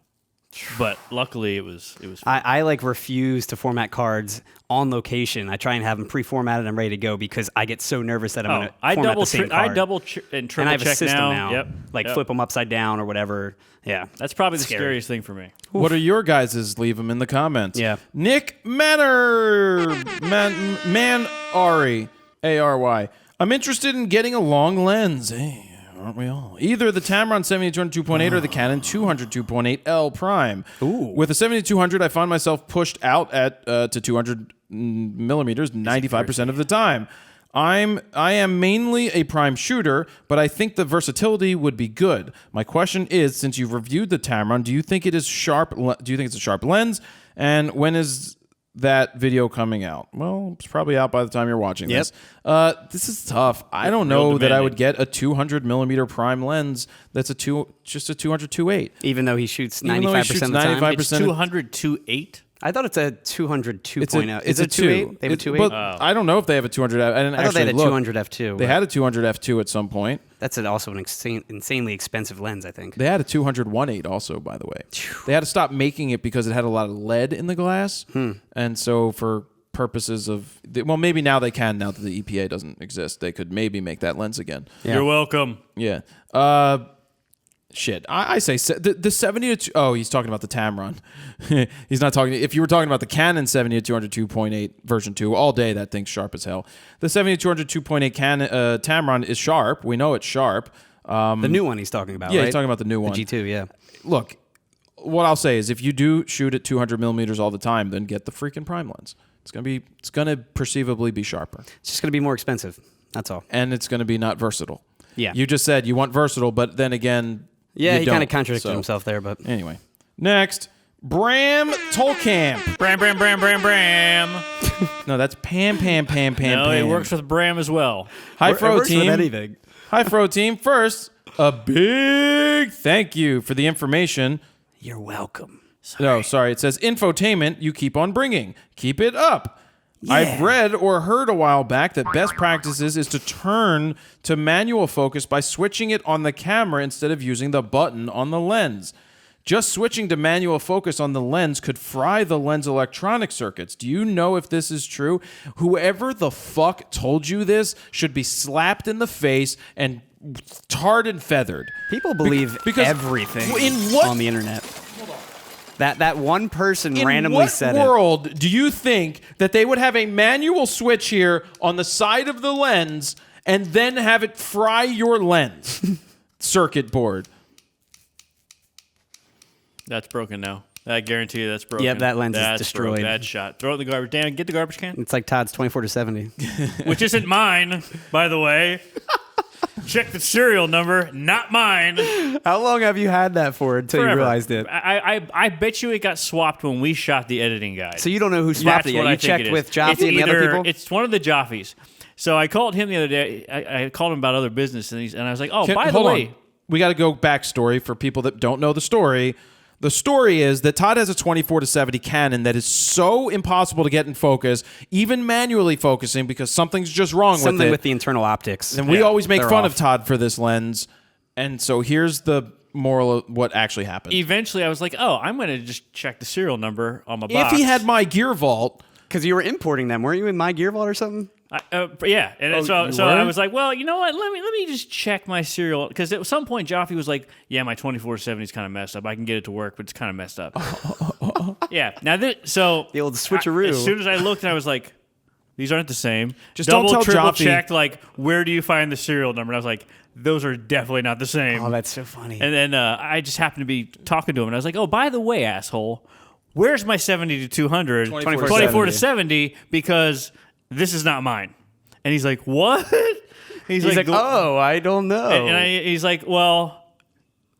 But luckily, it was. I like refuse to format cards on location. I try and have them pre-formatted and ready to go because I get so nervous that I'm going to format the same card. I double and triple and I have check a system now. Yep. Like flip them upside down or whatever. Yeah. That's probably the Scary. scariest thing for me. What are your guys's? Leave them in the comments. Yeah. Nick Manor, Man Ari, Ary. I'm interested in getting a long lens. Hey, aren't we all? Either the Tamron 70-200 or the Canon 200-2.8 L Prime. Ooh. With the 70-200, I find myself pushed out at to 200 millimeters 95% of the time. I am mainly a prime shooter, but I think the versatility would be good. My question is, since you've reviewed the Tamron, do you think it is sharp? Do you think it's a sharp lens? And when is that video coming out? Well, it's probably out by the time you're watching this. This is tough. I don't know that I would get a 200 millimeter prime lens that's just a 200-2.8. Even though he shoots 95% of the time. 95%. It's 200-2.8. I thought it's a 200 2.0. It's Is it 2.8? They have a 2.8? But I don't know if they have a 200. I didn't I thought actually they had a look. 200 f2. They had a 200 f2 at some point. That's also an insanely expensive lens, I think. They had a 200 1.8 also, by the way. They had to stop making it because it had a lot of lead in the glass. And so for purposes of... Well, maybe now they can, now that the EPA doesn't exist. They could maybe make that lens again. Yeah. You're welcome. Yeah. Shit. I say the 70 to... Oh, he's talking about the Tamron. He's not talking... If you were talking about the Canon 70-200 2.8 version 2, all day that thing's sharp as hell. The 70-200 2.8 Canon Tamron is sharp. We know it's sharp. The new one he's talking about, Yeah, right? he's talking about the new one. The G2, yeah. Look, what I'll say is if you do shoot at 200 millimeters all the time, then get the freaking prime lens. It's gonna perceivably be sharper. It's just going to be more expensive. That's all. And it's gonna be not versatile. Yeah. You just said you want versatile, but then again... Yeah, you he kind of don't, contradicted so. himself there, but... Anyway. Next, Bram Tolkamp. Bram. No, that's Pam. No, it works with Bram as well. Hi, It Fro works with team. anything. Hi, Fro team. First, a big thank you for the information. You're welcome. No, sorry. It says infotainment you keep on bringing. Keep it up. I've read or heard a while back that best practices is to turn to manual focus by switching it on the camera instead of using the button on the lens. Just switching to manual focus on the lens could fry the lens electronic circuits. Do you know if this is true? Whoever the fuck told you this should be slapped in the face and tarred and feathered. People believe because everything in what- on the internet. That one person In randomly said what it. world do you think that they would have a manual switch here on the side of the lens and then have it fry your lens circuit board? That's broken now. I guarantee you that's broken. Yep, that lens is destroyed. Broke. That's shot. Throw it in the garbage. Dan, get the garbage can. It's like Todd's 24-70. Which isn't mine, by the way. Check the serial number, not mine. How long have you had that for until Forever. you realized it? I bet you it got swapped when we shot the editing guide. So you don't know who swapped That's it what yet? I You think checked it is. with Jaffe It's and the other either- people? It's one of the Jaffes. So I called him the other day. I called him about other business, and I was like, "Oh, by the Hold way, on. We got to go backstory for people that don't know the story. The story is that Todd has a 24-70 Canon that is so impossible to get in focus, even manually focusing, because something's just wrong Something with it. with the internal optics. And we always make they're fun off. of Todd for this lens. And so here's the moral of what actually happened. eventually I was like, oh, I'm going to just check the serial number on my box." If he had my Gear Vault, Because you were importing them. Weren't you in My Gear Vault or something? Yeah, and so you I were? was like, well, you know what? Let me just check my serial, because at some point Jaffe was like, yeah, my 24-70 is kind of messed up. I can get it to work, but it's kind of messed up. Yeah. Now so The old switcheroo. as soon as I looked, I was like, these aren't the same. Just don't tell triple Jaffe. checked, like, where do you find the serial number? And I was like, those are definitely not the same. Oh, that's so funny. And then I just happened to be talking to him, and I was like, oh, by the way, asshole, where's my 70-200 24-70? Because this is not mine. And he's like, what? He's like, oh, I don't know. he's like, well,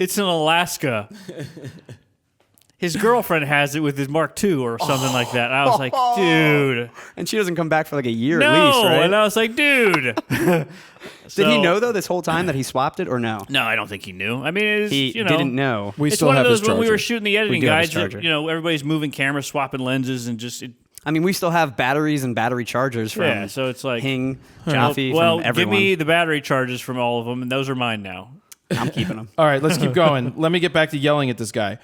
it's in Alaska. His girlfriend has it with his Mark II or something like that. And I was like, dude. And she doesn't come back for like a year No. at least, right? And I was like, dude. Did he know, though, this whole time that he swapped it or no? No, I don't think he knew. I mean, it's, He didn't know. we It's still one have of those his when we charger. were shooting the editing do have his guides, charger. everybody's moving cameras, swapping lenses, and just... I mean, we still have batteries and battery chargers from Yeah, so it's like... Hing, Jaffe, well, from everyone. give me the battery charges from all of them, and those are mine now. I'm keeping them. All right, let's keep going. Let me get back to yelling at this guy.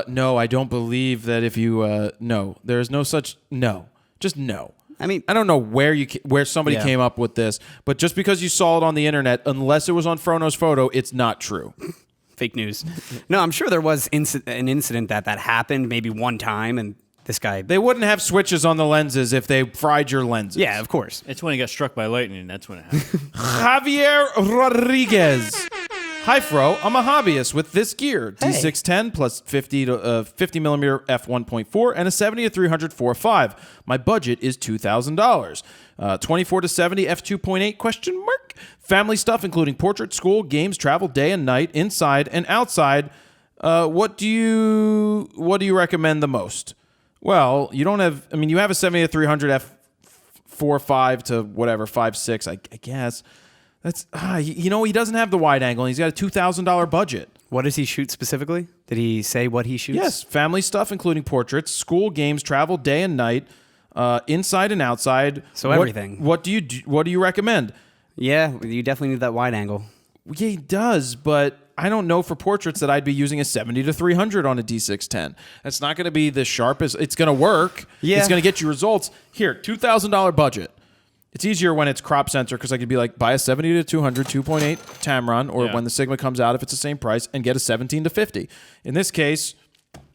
No, I don't believe that if you no, there is no such no. Just no. I mean, I don't know where somebody came up with this, but just because you saw it on the internet, unless it was on FroKnowsPhoto, it's not true. Fake news. No, I'm sure there was an incident that happened maybe one time, and this guy. They wouldn't have switches on the lenses if they fried your lenses. Yeah, of course. It's when he got struck by lightning. That's when it happened. Javier Rodriguez. Hi, Fro. I'm a hobbyist with this gear. D610 plus 50 millimeter f1.4 and a 70 to 300 4.5. My budget is $2,000. 24 to 70 f2.8 question mark. Family stuff including portrait, school, games, travel, day and night, inside and outside. What do you recommend the most? Well, you don't have. I mean, you have a 70 to 300 f4.5 to whatever 5.6. I guess. That's he doesn't have the wide angle. And he's got a $2,000 budget. What does he shoot specifically? Did he say what he shoots? Yes, family stuff, including portraits, school, games, travel, day and night, inside and outside. So everything. What do you recommend? Yeah, you definitely need that wide angle. Yeah, he does, but I don't know for portraits that I'd be using a 70 to 300 on a D610. That's not going to be the sharpest. It's going to work. Yeah. It's going to get you results. Here, $2,000 budget. It's easier when it's crop sensor because I could be like, buy a 70 to 200 2.8 Tamron, or when the Sigma comes out, if it's the same price, and get a 17 to 50. In this case,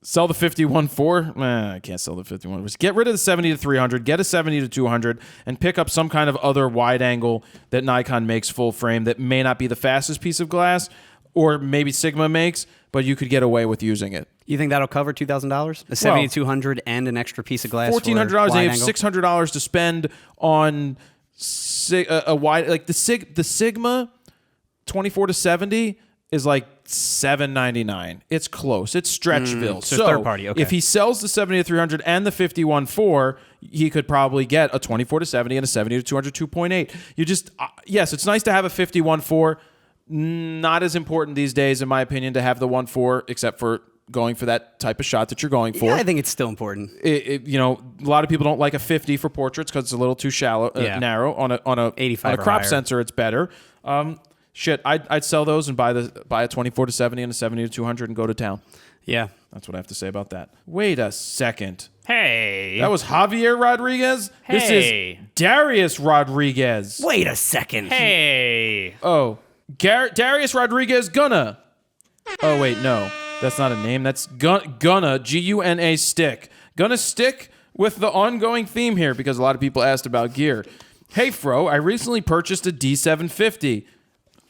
sell the 51.4. I can't sell the 51. Get rid of the 70 to 300, get a 70 to 200, and pick up some kind of other wide angle that Nikon makes full frame that may not be the fastest piece of glass, or maybe Sigma makes, but you could get away with using it. You think that'll cover $2,000? A 70 to 200 and an extra piece of glass. $1,400. And you have $600 to spend on a wide, like the Sigma 24 to 70 is like $799. It's close. It's Stretchville. So third party. Okay. If he sells the 70 to 300 and the 51.4, he could probably get a 24 to 70 and a 70 to 200 2.8. You just yes, it's nice to have a 51.4. Not as important these days, in my opinion, to have the 1.4, except for going for that type of shot that you're going for. Yeah, I think it's still important. A lot of people don't like a 50 for portraits because it's a little too shallow, narrow. On a 85 on a crop higher. sensor, it's better. I'd sell those and buy a 24 to 70 and a 70 to 200 and go to town. Yeah, that's what I have to say about that. Wait a second. Hey, that was Javier Rodriguez. Hey. This is Darius Rodriguez. Wait a second. Hey. Oh, Darius Rodriguez Gunna. Oh wait, no. That's not a name. That's Gunna, Guna stick. Gonna stick with the ongoing theme here because a lot of people asked about gear. Hey, Fro, I recently purchased a D750.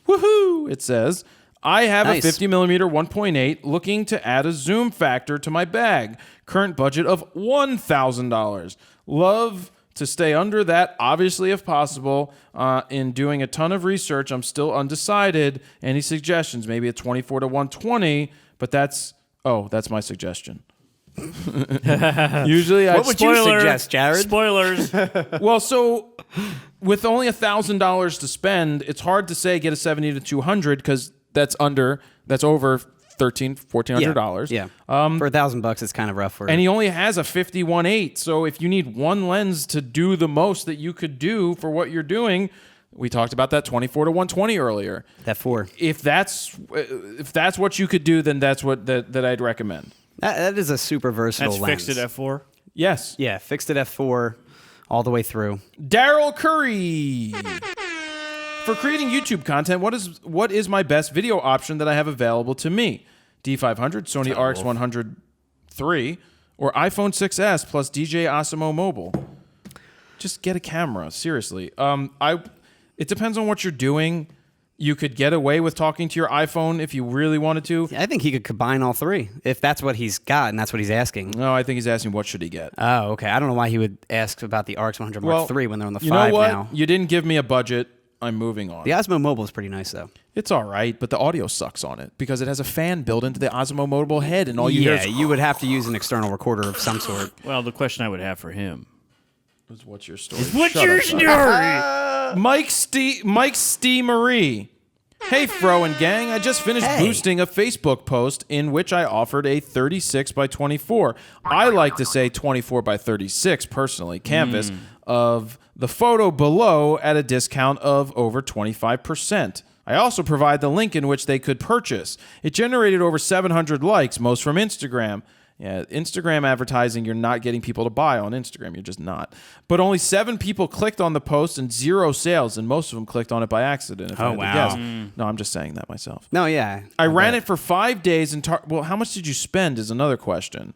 Woohoo, it says. I have a 50 millimeter 1.8 looking to add a zoom factor to my bag. Current budget of $1,000. Love to stay under that, obviously, if possible. In doing a ton of research, I'm still undecided. Any suggestions? Maybe a 24 to 120. But that's my suggestion. Usually, what would you suggest, Jared? Spoilers. Well, so with only $1,000 to spend, it's hard to say get a 70 to 200 because that's over $1,400. Yeah. For $1,000, it's kind of rough. And he only has a 51.8. So if you need one lens to do the most that you could do for what you're doing. We talked about that 24 to 120 earlier. That 4. If that's what you could do, then that's what that I'd recommend. That is a super versatile lens. That's fixed at f4? Yes. Yeah, fixed at f4 all the way through. Daryl Curry. For creating YouTube content, what is my best video option that I have available to me? D500, Sony RX100 III, or iPhone 6s plus DJI Osmo Mobile? Just get a camera, seriously. It depends on what you're doing. You could get away with talking to your iPhone if you really wanted to. I think he could combine all three if that's what he's got and that's what he's asking. No, I think he's asking what should he get. Oh, okay. I don't know why he would ask about the RX100 Mark III when they're on the 5 now. You know what? now. You didn't give me a budget. I'm moving on. The Osmo Mobile is pretty nice, though. It's all right, but the audio sucks on it because it has a fan built into the Osmo Mobile head, and all you hear is... you would have to use an external recorder of some sort. Well, the question I would have for him is, what's your story? What's your story? Mike Stee Marie. Hey, Fro and gang, I just finished boosting a Facebook post in which I offered a 36 by 24. I like to say 24 by 36, personally, canvas of the photo below at a discount of over 25%. I also provide the link in which they could purchase. It generated over 700 likes, most from Instagram. Yeah, Instagram advertising, you're not getting people to buy on Instagram. You're just not. But only 7 people clicked on the post and 0 sales, and most of them clicked on it by accident. If I had to guess. No, I'm just saying that myself. No, yeah. I ran it for 5 days and well, how much did you spend is another question.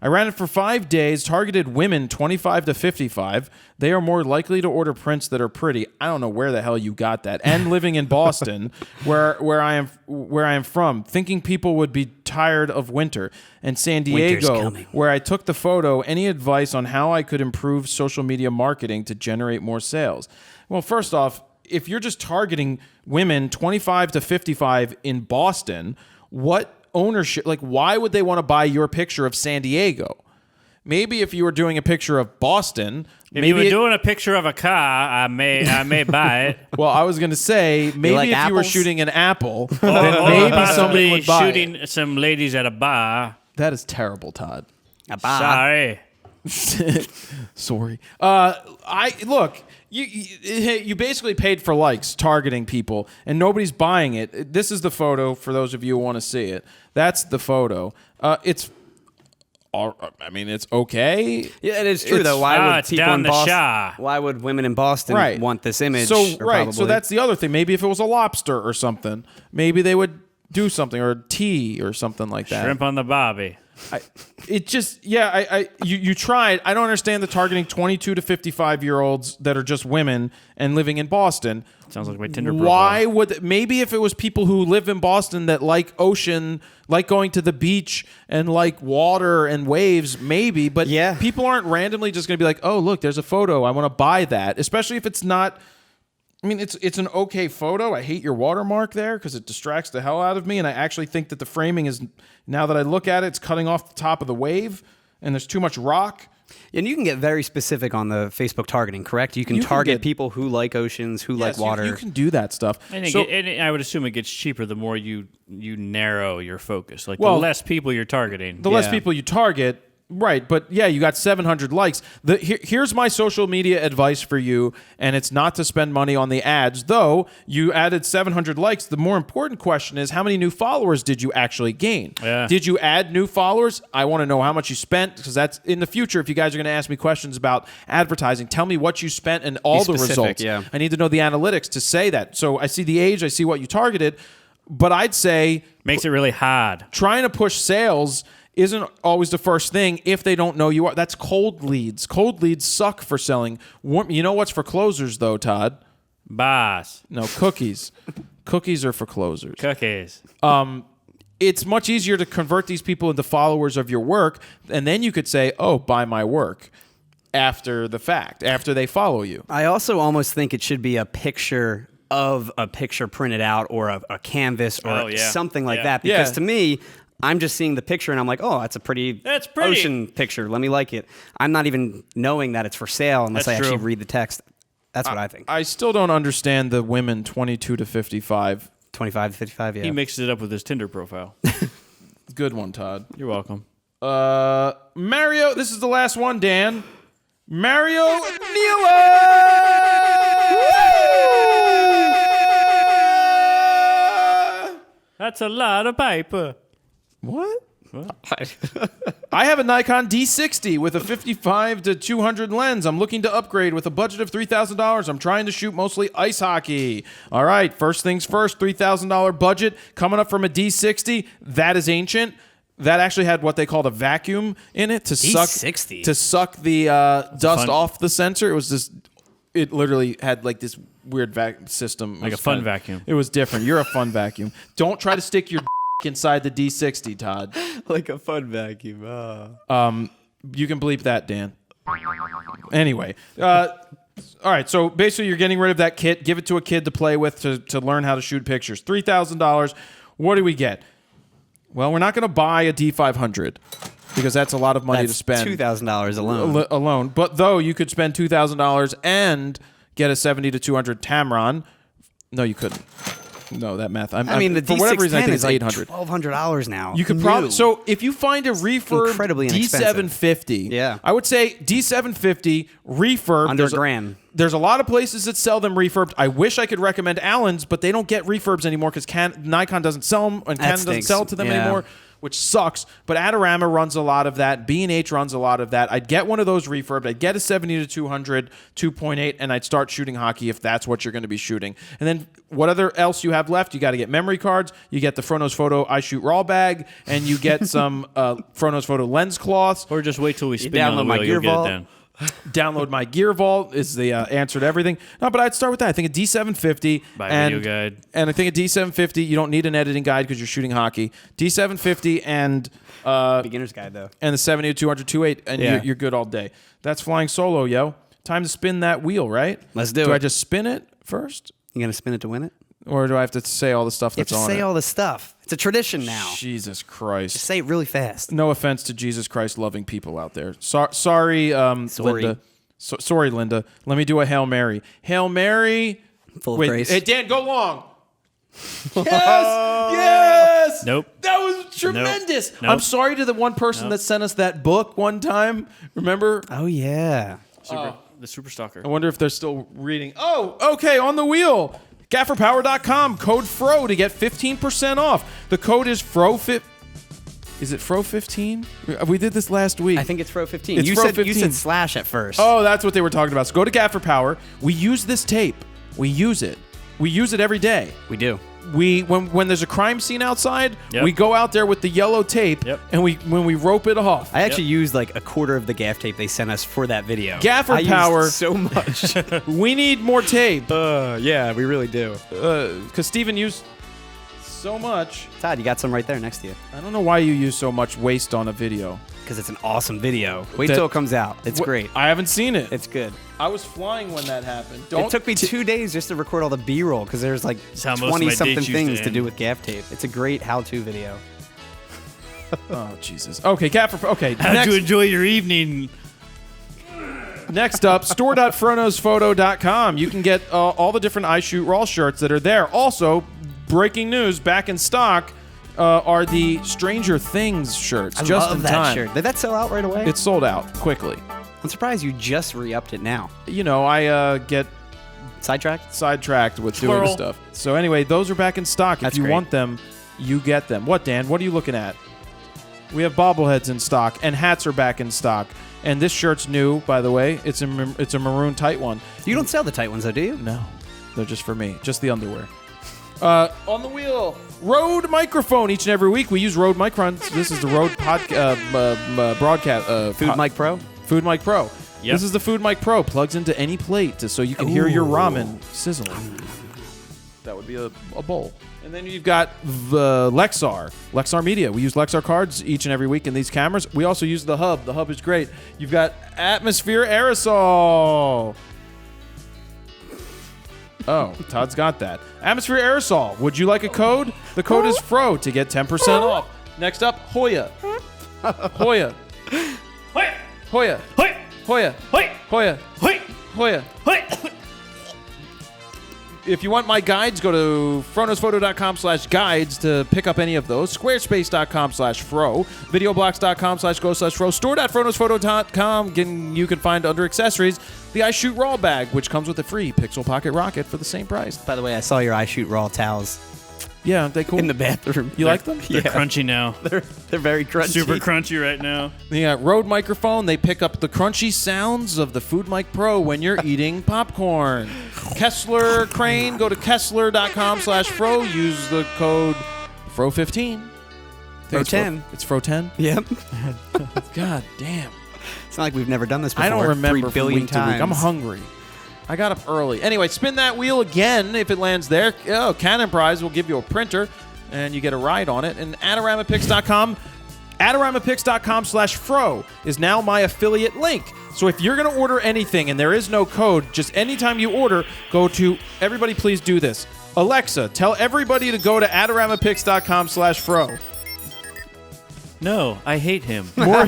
I ran it for 5 days, targeted women 25 to 55. They are more likely to order prints that are pretty. I don't know where the hell you got that. And living in Boston, where I am from, thinking people would be tired of winter. And San Diego, where I took the photo. Any advice on how I could improve social media marketing to generate more sales? Well, first off, if you're just targeting women 25 to 55 in Boston, what ownership, like why would they want to buy your picture of San Diego? Maybe if you were doing a picture of Boston, if you were doing a picture of a car, I may buy it. Well, I was going to say maybe like if apples? you were shooting an apple, then maybe somebody would buy shooting it. some ladies at a bar. That is terrible, Todd. Sorry. Sorry. I look. You basically paid for likes targeting people, and nobody's buying it. This is the photo for those of you who want to see it. That's the photo. It's okay. Yeah, it is true though. Why would people in Boston? Shah. Why would women in Boston want this image? So that's the other thing. Maybe if it was a lobster or something, maybe they would do something, or tea or something like that. Shrimp on the barbie. You tried. I don't understand the targeting 22 to 55-year-olds that are just women and living in Boston. Sounds like my Tinder profile. Why would, maybe if it was people who live in Boston that like ocean, like going to the beach and like water and waves, maybe, but people aren't randomly just going to be like, oh, look, there's a photo. I want to buy that, especially if it's not. I mean, it's an okay photo. I hate your watermark there because it distracts the hell out of me. And I actually think that the framing is, now that I look at it, it's cutting off the top of the wave and there's too much rock. And you can get very specific on the Facebook targeting, correct? You can target people who like oceans, who like water. You can do that stuff. And I would assume it gets cheaper the more you narrow your focus. Like the less people you're targeting. The less people you target. Right, but yeah, you got 700 likes. Here's my social media advice for you, and it's not to spend money on the ads, though you added 700 likes. The more important question is, how many new followers did you actually gain? Yeah. Did you add new followers? I want to know how much you spent, because that's in the future. If you guys are going to ask me questions about advertising, tell me what you spent and all the results. Yeah. I need to know the analytics to say that. So I see the age, I see what you targeted, but I'd say... Makes it really hard. Trying to push sales isn't always the first thing if they don't know you are. That's cold leads. Cold leads suck for selling. You know what's for closers, though, Todd? Bars. No, cookies. Cookies are for closers. Cookies. It's much easier to convert these people into followers of your work, and then you could say, oh, buy my work after the fact, after they follow you. I also almost think it should be a picture of a picture printed out or a canvas or something like that, because to me... I'm just seeing the picture and I'm like, oh, that's a pretty ocean picture. Let me like it. I'm not even knowing that it's for sale unless I actually read the text. That's what I think. I still don't understand the women 22 to 55. 25 to 55, yeah. He mixes it up with his Tinder profile. Good one, Todd. You're welcome. Mario, this is the last one, Dan. Mario Neela! That's a lot of paper. What? I have a Nikon D60 with a 55 to 200 lens. I'm looking to upgrade with a budget of $3,000. I'm trying to shoot mostly ice hockey. All right, first things first, $3,000 budget coming up from a D60. That is ancient. That actually had what they called a vacuum in it to suck the dust off the sensor. It was just, it literally had like this weird vacuum system. Like a fun vacuum. It was different. You're a fun vacuum. Don't try to stick your inside the D60, Todd. Like a fun vacuum. You can bleep that, Dan. Anyway, all right. So basically, you're getting rid of that kit. Give it to a kid to play with to learn how to shoot pictures. $3,000. What do we get? Well, we're not going to buy a D500 because that's a lot of money to spend. $2,000 alone. Alone, but though you could spend $2,000 and get a 70 to 200 Tamron. No, you couldn't. No, that math. I mean, the for whatever reason, I D610 think is it's like $800. $1,200 now. You could New. probably if you find a refurb Incredibly inexpensive. D750, Yeah. I would say D750 refurb Under $1,000. There's a lot of places that sell them refurbed. I wish I could recommend Allen's, but they don't get refurbs anymore because Nikon doesn't sell them and Canon doesn't stinks. sell it to them Yeah. anymore, which sucks. But Adorama runs a lot of that. B&H runs a lot of that. I'd get one of those refurbed. I'd get a 70-200 2.8, and I'd start shooting hockey if that's what you're going to be shooting. And then what else you have left? You got to get memory cards. You get the FroKnowsPhoto iShoot RAW bag, and you get some FroKnowsPhoto lens cloths. Or just wait till we spin download on the my wheel, you'll Gear get it Vault. then. Download my Gear Vault is the answer to everything. No, but I'd start with that. I think a D750 Buy a and video guide. And I think a D750, you don't need an editing guide because you're shooting hockey. D750 and Beginner's guide, though. and the 70-200 2.8, and Yeah. you're good all day. That's flying solo, yo. Time to spin that wheel, right? Let's do Do it. I just spin it first, You going to spin it to win it? or do I have to say all the stuff You have that's to on say it? all the stuff. It's a tradition now. Jesus Christ! Say it really fast. No offense to Jesus Christ loving people out there. Sorry, Linda. Sorry, Linda. Let me do a Hail Mary. Hail Mary. Full of Wait, grace. hey, Dan, go long. Yes. Nope. That was tremendous. Nope. I'm sorry to the one person that sent us that book one time. Remember? Oh, yeah. The Super Stalker. I wonder if they're still reading. Oh, okay, on the wheel. Gafferpower.com, code FRO to get 15% off. The code is FRO15. Is it FRO15? We did this last week. I think it's Pro 15. It's You Pro said 15. slash at first. Oh, that's what they were talking about. So go to Gaffer Power. We use this tape. We use it. We use it every day. We do. When there's a crime scene outside, Yep. we go out there with the yellow tape, Yep. and when we rope it off. I actually used like a quarter of the gaff tape they sent us for that video. Gaffer I used Power. so much. We need more tape Yeah, we really do. because Steven used so much. Todd, you got some right there next to you. I don't know why you use so much waste on a video. Because it's an awesome video. Wait That- till it comes out. It's great. I haven't seen it. It's good. I was flying when that happened. It took me 2 days just to record all the B-roll because there's like how most of my 20-something dates used to things to end. do with gaff tape. It's a great how-to video. Oh Jesus. Okay, Gaffer. Okay. How to enjoy your evening. Next up, store.FroKnowsPhoto.com. You can get all the different iShoot RAW shirts that are there. Also, breaking news, back in stock are the Stranger Things shirts. I just love in that time. shirt. Did that sell out right away? It's sold out quickly. I'm surprised you just re-upped it now. You know, I get Sidetracked? sidetracked with doing Squirrel. stuff. So anyway, those are back in stock. That's if you great. want them, you get them. What, Dan? What are you looking at? We have bobbleheads in stock, and hats are back in stock. And this shirt's new, by the way. It's a maroon tight one. You don't sell the tight ones though, do you? No, they're just for me. Just the underwear. On the wheel, Rode microphone. Each and every week we use Rode microphones. This is the Rode broadcast. Food Mic Pro? Food Mic Pro. Yep. This is the Food Mic Pro. Plugs into any plate so you can hear your ramen sizzle. That would be a bowl. And then you've got the Lexar Media. We use Lexar cards each and every week in these cameras. We also use the hub. The hub is great. You've got Atmosphere Aerosol. Oh, Todd's got that. Atmosphere Aerosol. Would you like a code? The code is FRO to get 10% off. Next up, Hoya. Hoya. Hoi! Hoya. Hoi! Hoya. Hoi! Hoya. Hoi! Hoya. Hoi! If you want my guides, go to FroKnowsPhoto.com/guides to pick up any of those. Squarespace.com/fro. Videoblocks.com/go/fro. Store.FroKnowsPhoto.com. You can find under accessories the iShoot RAW bag, which comes with a free Pixel Pocket Rocket for the same price. By the way, I saw your iShoot RAW towels Yeah, aren't they cool? in the bathroom. You like them? They're crunchy now. They're very crunchy. Super crunchy right now. The Rode microphone, they pick up the crunchy sounds of the Food Mic Pro when you're eating popcorn. Kessler Crane, go to Kessler.com/fro. Use the code FRO15. Fro10. It's FRO10? Yep. God damn. It's not like we've never done this before. I don't remember 3 billion from week to week. times. I'm hungry. I got up early. Anyway, spin that wheel again if it lands there. Oh, Canon Prize will give you a printer, and you get a ride on it. And AdoramaPix.com, AdoramaPix.com/fro is now my affiliate link. So if you're going to order anything and there is no code, just anytime you order, go to, everybody please do this. Alexa, tell everybody to go to AdoramaPix.com/fro. No, I hate him. More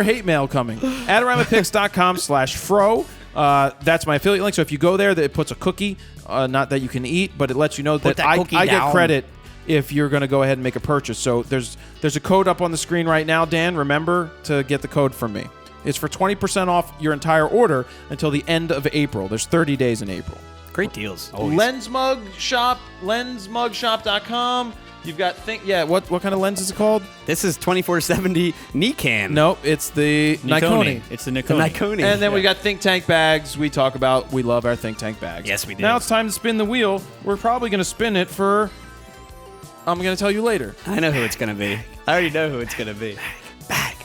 hate mail coming. AdoramaPix.com/fro. That's my affiliate link. So if you go there, it puts a cookie, not that you can eat, but it lets you know that I cookie get down. credit if you're going to go ahead and make a purchase. So there's a code up on the screen right now, Dan. Remember to get the code from me. It's for 20% off your entire order until the end of April. There's 30 days in April. Great deals. Lens Mug Shop, lensmugshop.com. You've got what kind of lens is it called? This is 2470 Nikon. Nope, it's the Nikony. It's the Nikony. Nikony. And then we got think tank bags. We love our think tank bags. Yes, we do. Now it's time to spin the wheel. We're probably going to spin it for, I'm going to tell you later. I know who it's going to be. I already know who it's going to be. Bag.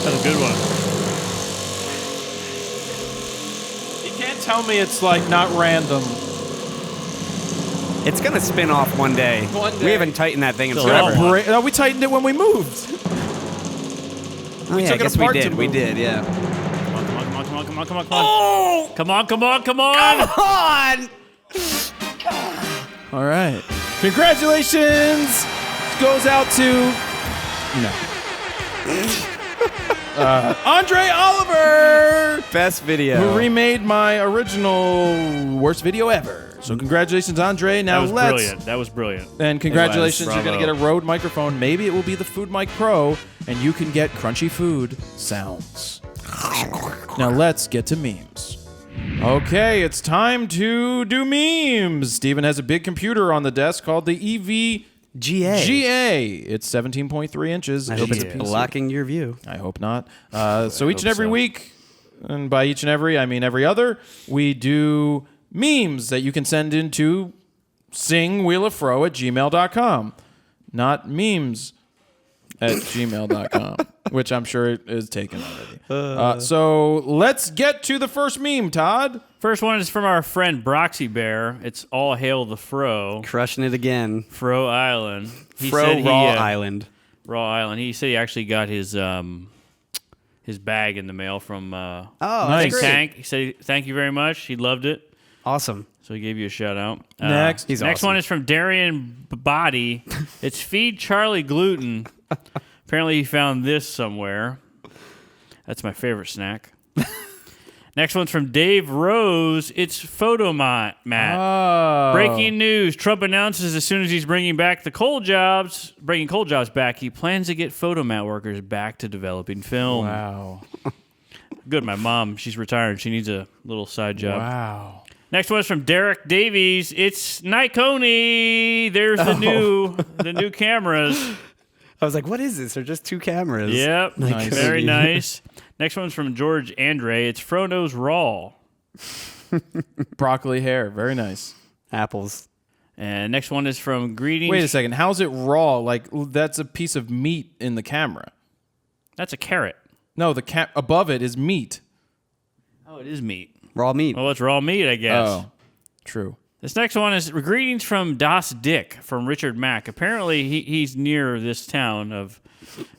That's a good one. You can't tell me it's like not random. It's going to spin off one day. One day. We haven't tightened that thing in It's forever. No, we tightened it when we moved. Oh, yeah, I took it guess we apart to did. We move. did, yeah. Come on. Oh! Come on. Come on! All right. Congratulations goes out to Andre Oliver, Best video. who remade my original worst video ever. So congratulations, Andre. Now That was brilliant. And congratulations, It was. you're going to get a Rode microphone. Maybe it will be the Food Mic Pro, and you can get crunchy food sounds. Now let's get to memes. Okay, it's time to do memes. Steven has a big computer on the desk called the EVGA. It's 17.3 inches. I hope it's a piece of- blocking your view. I hope not. So each and every week, and by each and every, I mean every other, we do memes that you can send into singwheeloffro@gmail.com. Not memes at gmail.com, which I'm sure is taken already. So let's get to the first meme, Todd. First one is from our friend Broxy Bear. It's all hail the Fro. Crushing it again. Fro Island. He Fro said Raw Island. Raw Island. He said he actually got his bag in the mail from Oh, Nice. that's great. Tank. He said thank you very much. He loved it. Awesome. So he gave you a shout out. Next. He's Next awesome. one is from Darian Body. It's Feed Charlie Gluten. Apparently he found this somewhere. That's my favorite snack. Next one's from Dave Rose. It's Photomat. Oh. Breaking news. Trump announces as soon as he's bringing coal jobs back, he plans to get Photomat workers back to developing film. Wow. Good. My mom, she's retired. She needs a little side job. Wow. Next one's from Derek Davies. It's Nikony. There's the new cameras. I was like, what is this? They're just two cameras. Yep. Nice. Very nice. Next one's from George Andre. It's FroKnowsPhoto Raw. Broccoli hair. Very nice. Apples. And next one is from Greetings. Wait a second. How's it raw? Like, that's a piece of meat in the camera. That's a carrot. No, the above it is meat. Oh, it is meat. Raw meat. Well, it's raw meat, I guess. Oh, true. This next one is Greetings from Das Dick from Richard Mack. Apparently, he's near this town of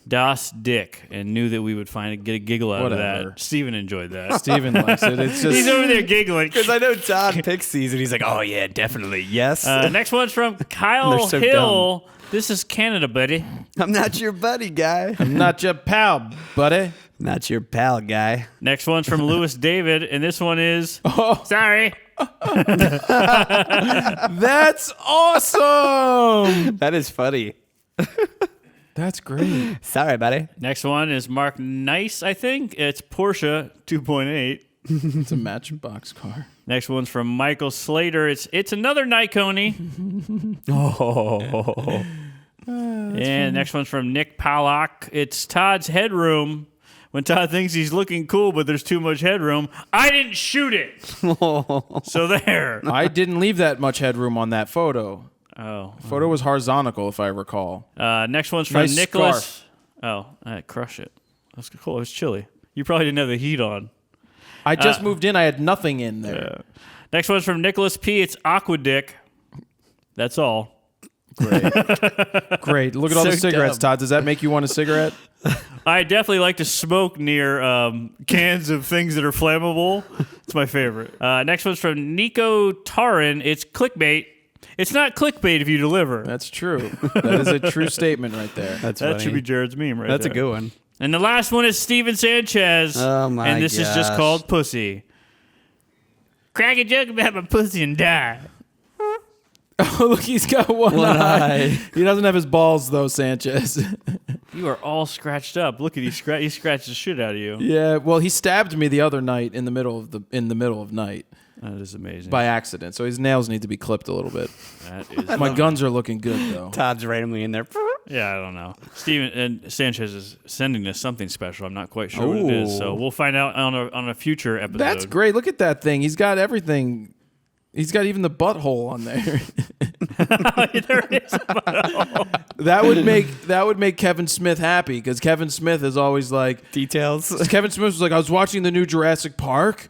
Das Dick and knew that we would get a giggle out Whatever. of that. Steven enjoyed that. Steven likes it. It's just He's over there giggling. Because I know Todd picks these, and he's like, oh, yeah, definitely. Yes. Next one's from Kyle They're so Hill. This is Canada, buddy. I'm not your buddy, guy. I'm not your pal, buddy. Not your pal, guy. Next one's from Lewis David, and this one is... Sorry. That's awesome. That is funny. That's great. Sorry, buddy. Next one is Mark Nice, I think. It's Porsche 2.8. It's a matchbox car. Next one's from Michael Slater. It's another Nikony. And next one's from Nick Palak. It's Todd's headroom. When Todd thinks he's looking cool, but there's too much headroom. I didn't shoot it. So there. I didn't leave that much headroom on that photo. Oh. Photo was horizontal, if I recall. Next one's from Nice Nicholas. scarf. Oh, I crush it. That's cool. It was chilly. You probably didn't have the heat on. I just moved in. I had nothing in there. Next one's from Nicholas P. It's Aqua Dick. That's all. Great. Great. Look at all the So cigarettes, dumb. Todd. Does that make you want a cigarette? I definitely like to smoke near cans of things that are flammable. It's my favorite. Next one's from Nico Tarin. It's clickbait. It's not clickbait if you deliver. That's true. That is a true statement right there. That's That funny. should be Jared's meme right That's there. a good one. And the last one is Steven Sanchez. Oh, my And this is just gosh. called Pussy. Crack a joke about my pussy and die. Oh, look, he's got one eye. He doesn't have his balls, though, Sanchez. You are all scratched up. Look at he scratched the shit out of you. Yeah, well, he stabbed me the other night in the middle of night That is amazing. by accident. So his nails need to be clipped a little bit. That is My guns are looking good, though. Todd's randomly in there. Yeah, I don't know. Steven and Sanchez is sending us something special. I'm not quite sure what it is. So we'll find out on a future episode. That's great. Look at that thing. He's got everything. He's got even the butthole on there. There is. That would make Kevin Smith happy because Kevin Smith is always like Details. Kevin Smith was like, I was watching the new Jurassic Park,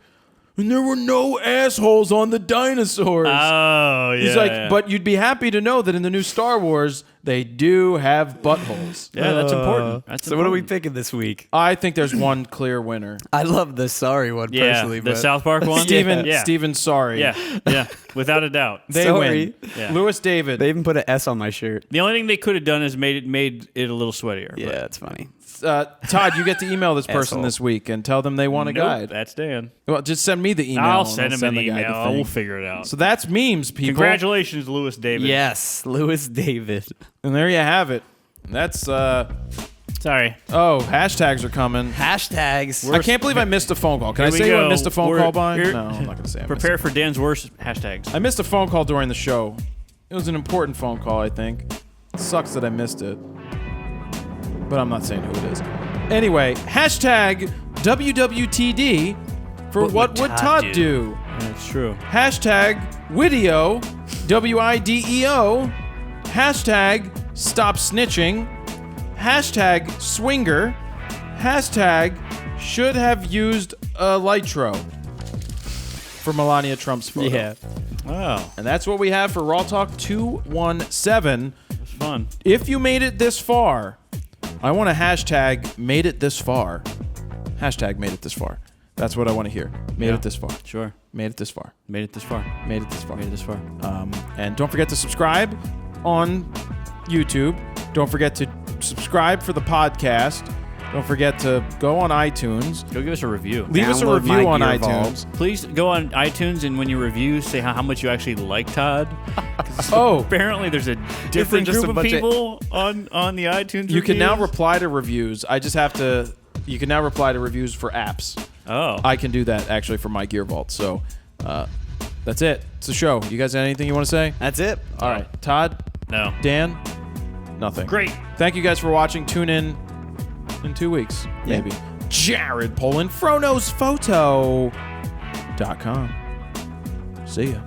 and there were no assholes on the dinosaurs. Oh, yeah. He's like, yeah. but you'd be happy to know that in the new Star Wars, they do have buttholes. Yeah, that's important. That's So what are we important. thinking this week? I think there's one clear winner. I love the sorry one Yeah, personally. the but South Park one? Steven, Yeah. Steven, sorry. Yeah, without a doubt. They Sorry. win. Yeah. Lewis David. They even put an S on my shirt. The only thing they could have done is made it a little sweatier. Yeah, but that's funny. Todd, you get to email this person Asshole. this week and tell them they want a nope, guide. that's Dan. Well, just send me the email. I'll and send him send an the guy the email. thing. We'll figure it out. So that's memes, people. Congratulations, Lewis David. Yes, Lewis David. And there you have it. That's Sorry. hashtags are coming. Hashtags. I can't believe I missed a phone call. Can I Here we say who I go. missed a phone We're- call by? here- No, I'm not going to say I missed Prepare for Dan's worst hashtags. I missed a phone call during the show. It was an important phone call, I think. It sucks that I missed it. But I'm not saying who it is. Anyway, hashtag WWTD for what would Todd do? That's true. Hashtag Wideo, WIDEO. Hashtag Stop Snitching. Hashtag Swinger. Hashtag Should Have Used a Lytro for Melania Trump's photo. Yeah. Wow. And that's what we have for Raw Talk 217. That's fun. If you made it this far, I want to hashtag made it this far. Hashtag made it this far. That's what I want to hear. Made Yeah. it this far. Sure. Made it this far. Made it this far. Made it this far. Made it this far. And don't forget to subscribe on YouTube. Don't forget to subscribe for the podcast. Don't forget to go on iTunes. Go give us a review. Leave us a Download review My on Gear iTunes. Vault. Please go on iTunes and when you review, say how much you actually like Todd. Oh, Apparently, there's a different just group a of bunch of- people on the iTunes. you can now reviews? reply to reviews. I just have to. You can now reply to reviews for apps. Oh, I can do that actually for my Gear Vault. So that's it. It's the show. You guys have anything you want to say? That's it. All right. Todd, no. Dan, nothing. Great. Thank you guys for watching. Tune in 2 weeks, maybe. Jared Polin, FroKnowsPhoto.com. See ya.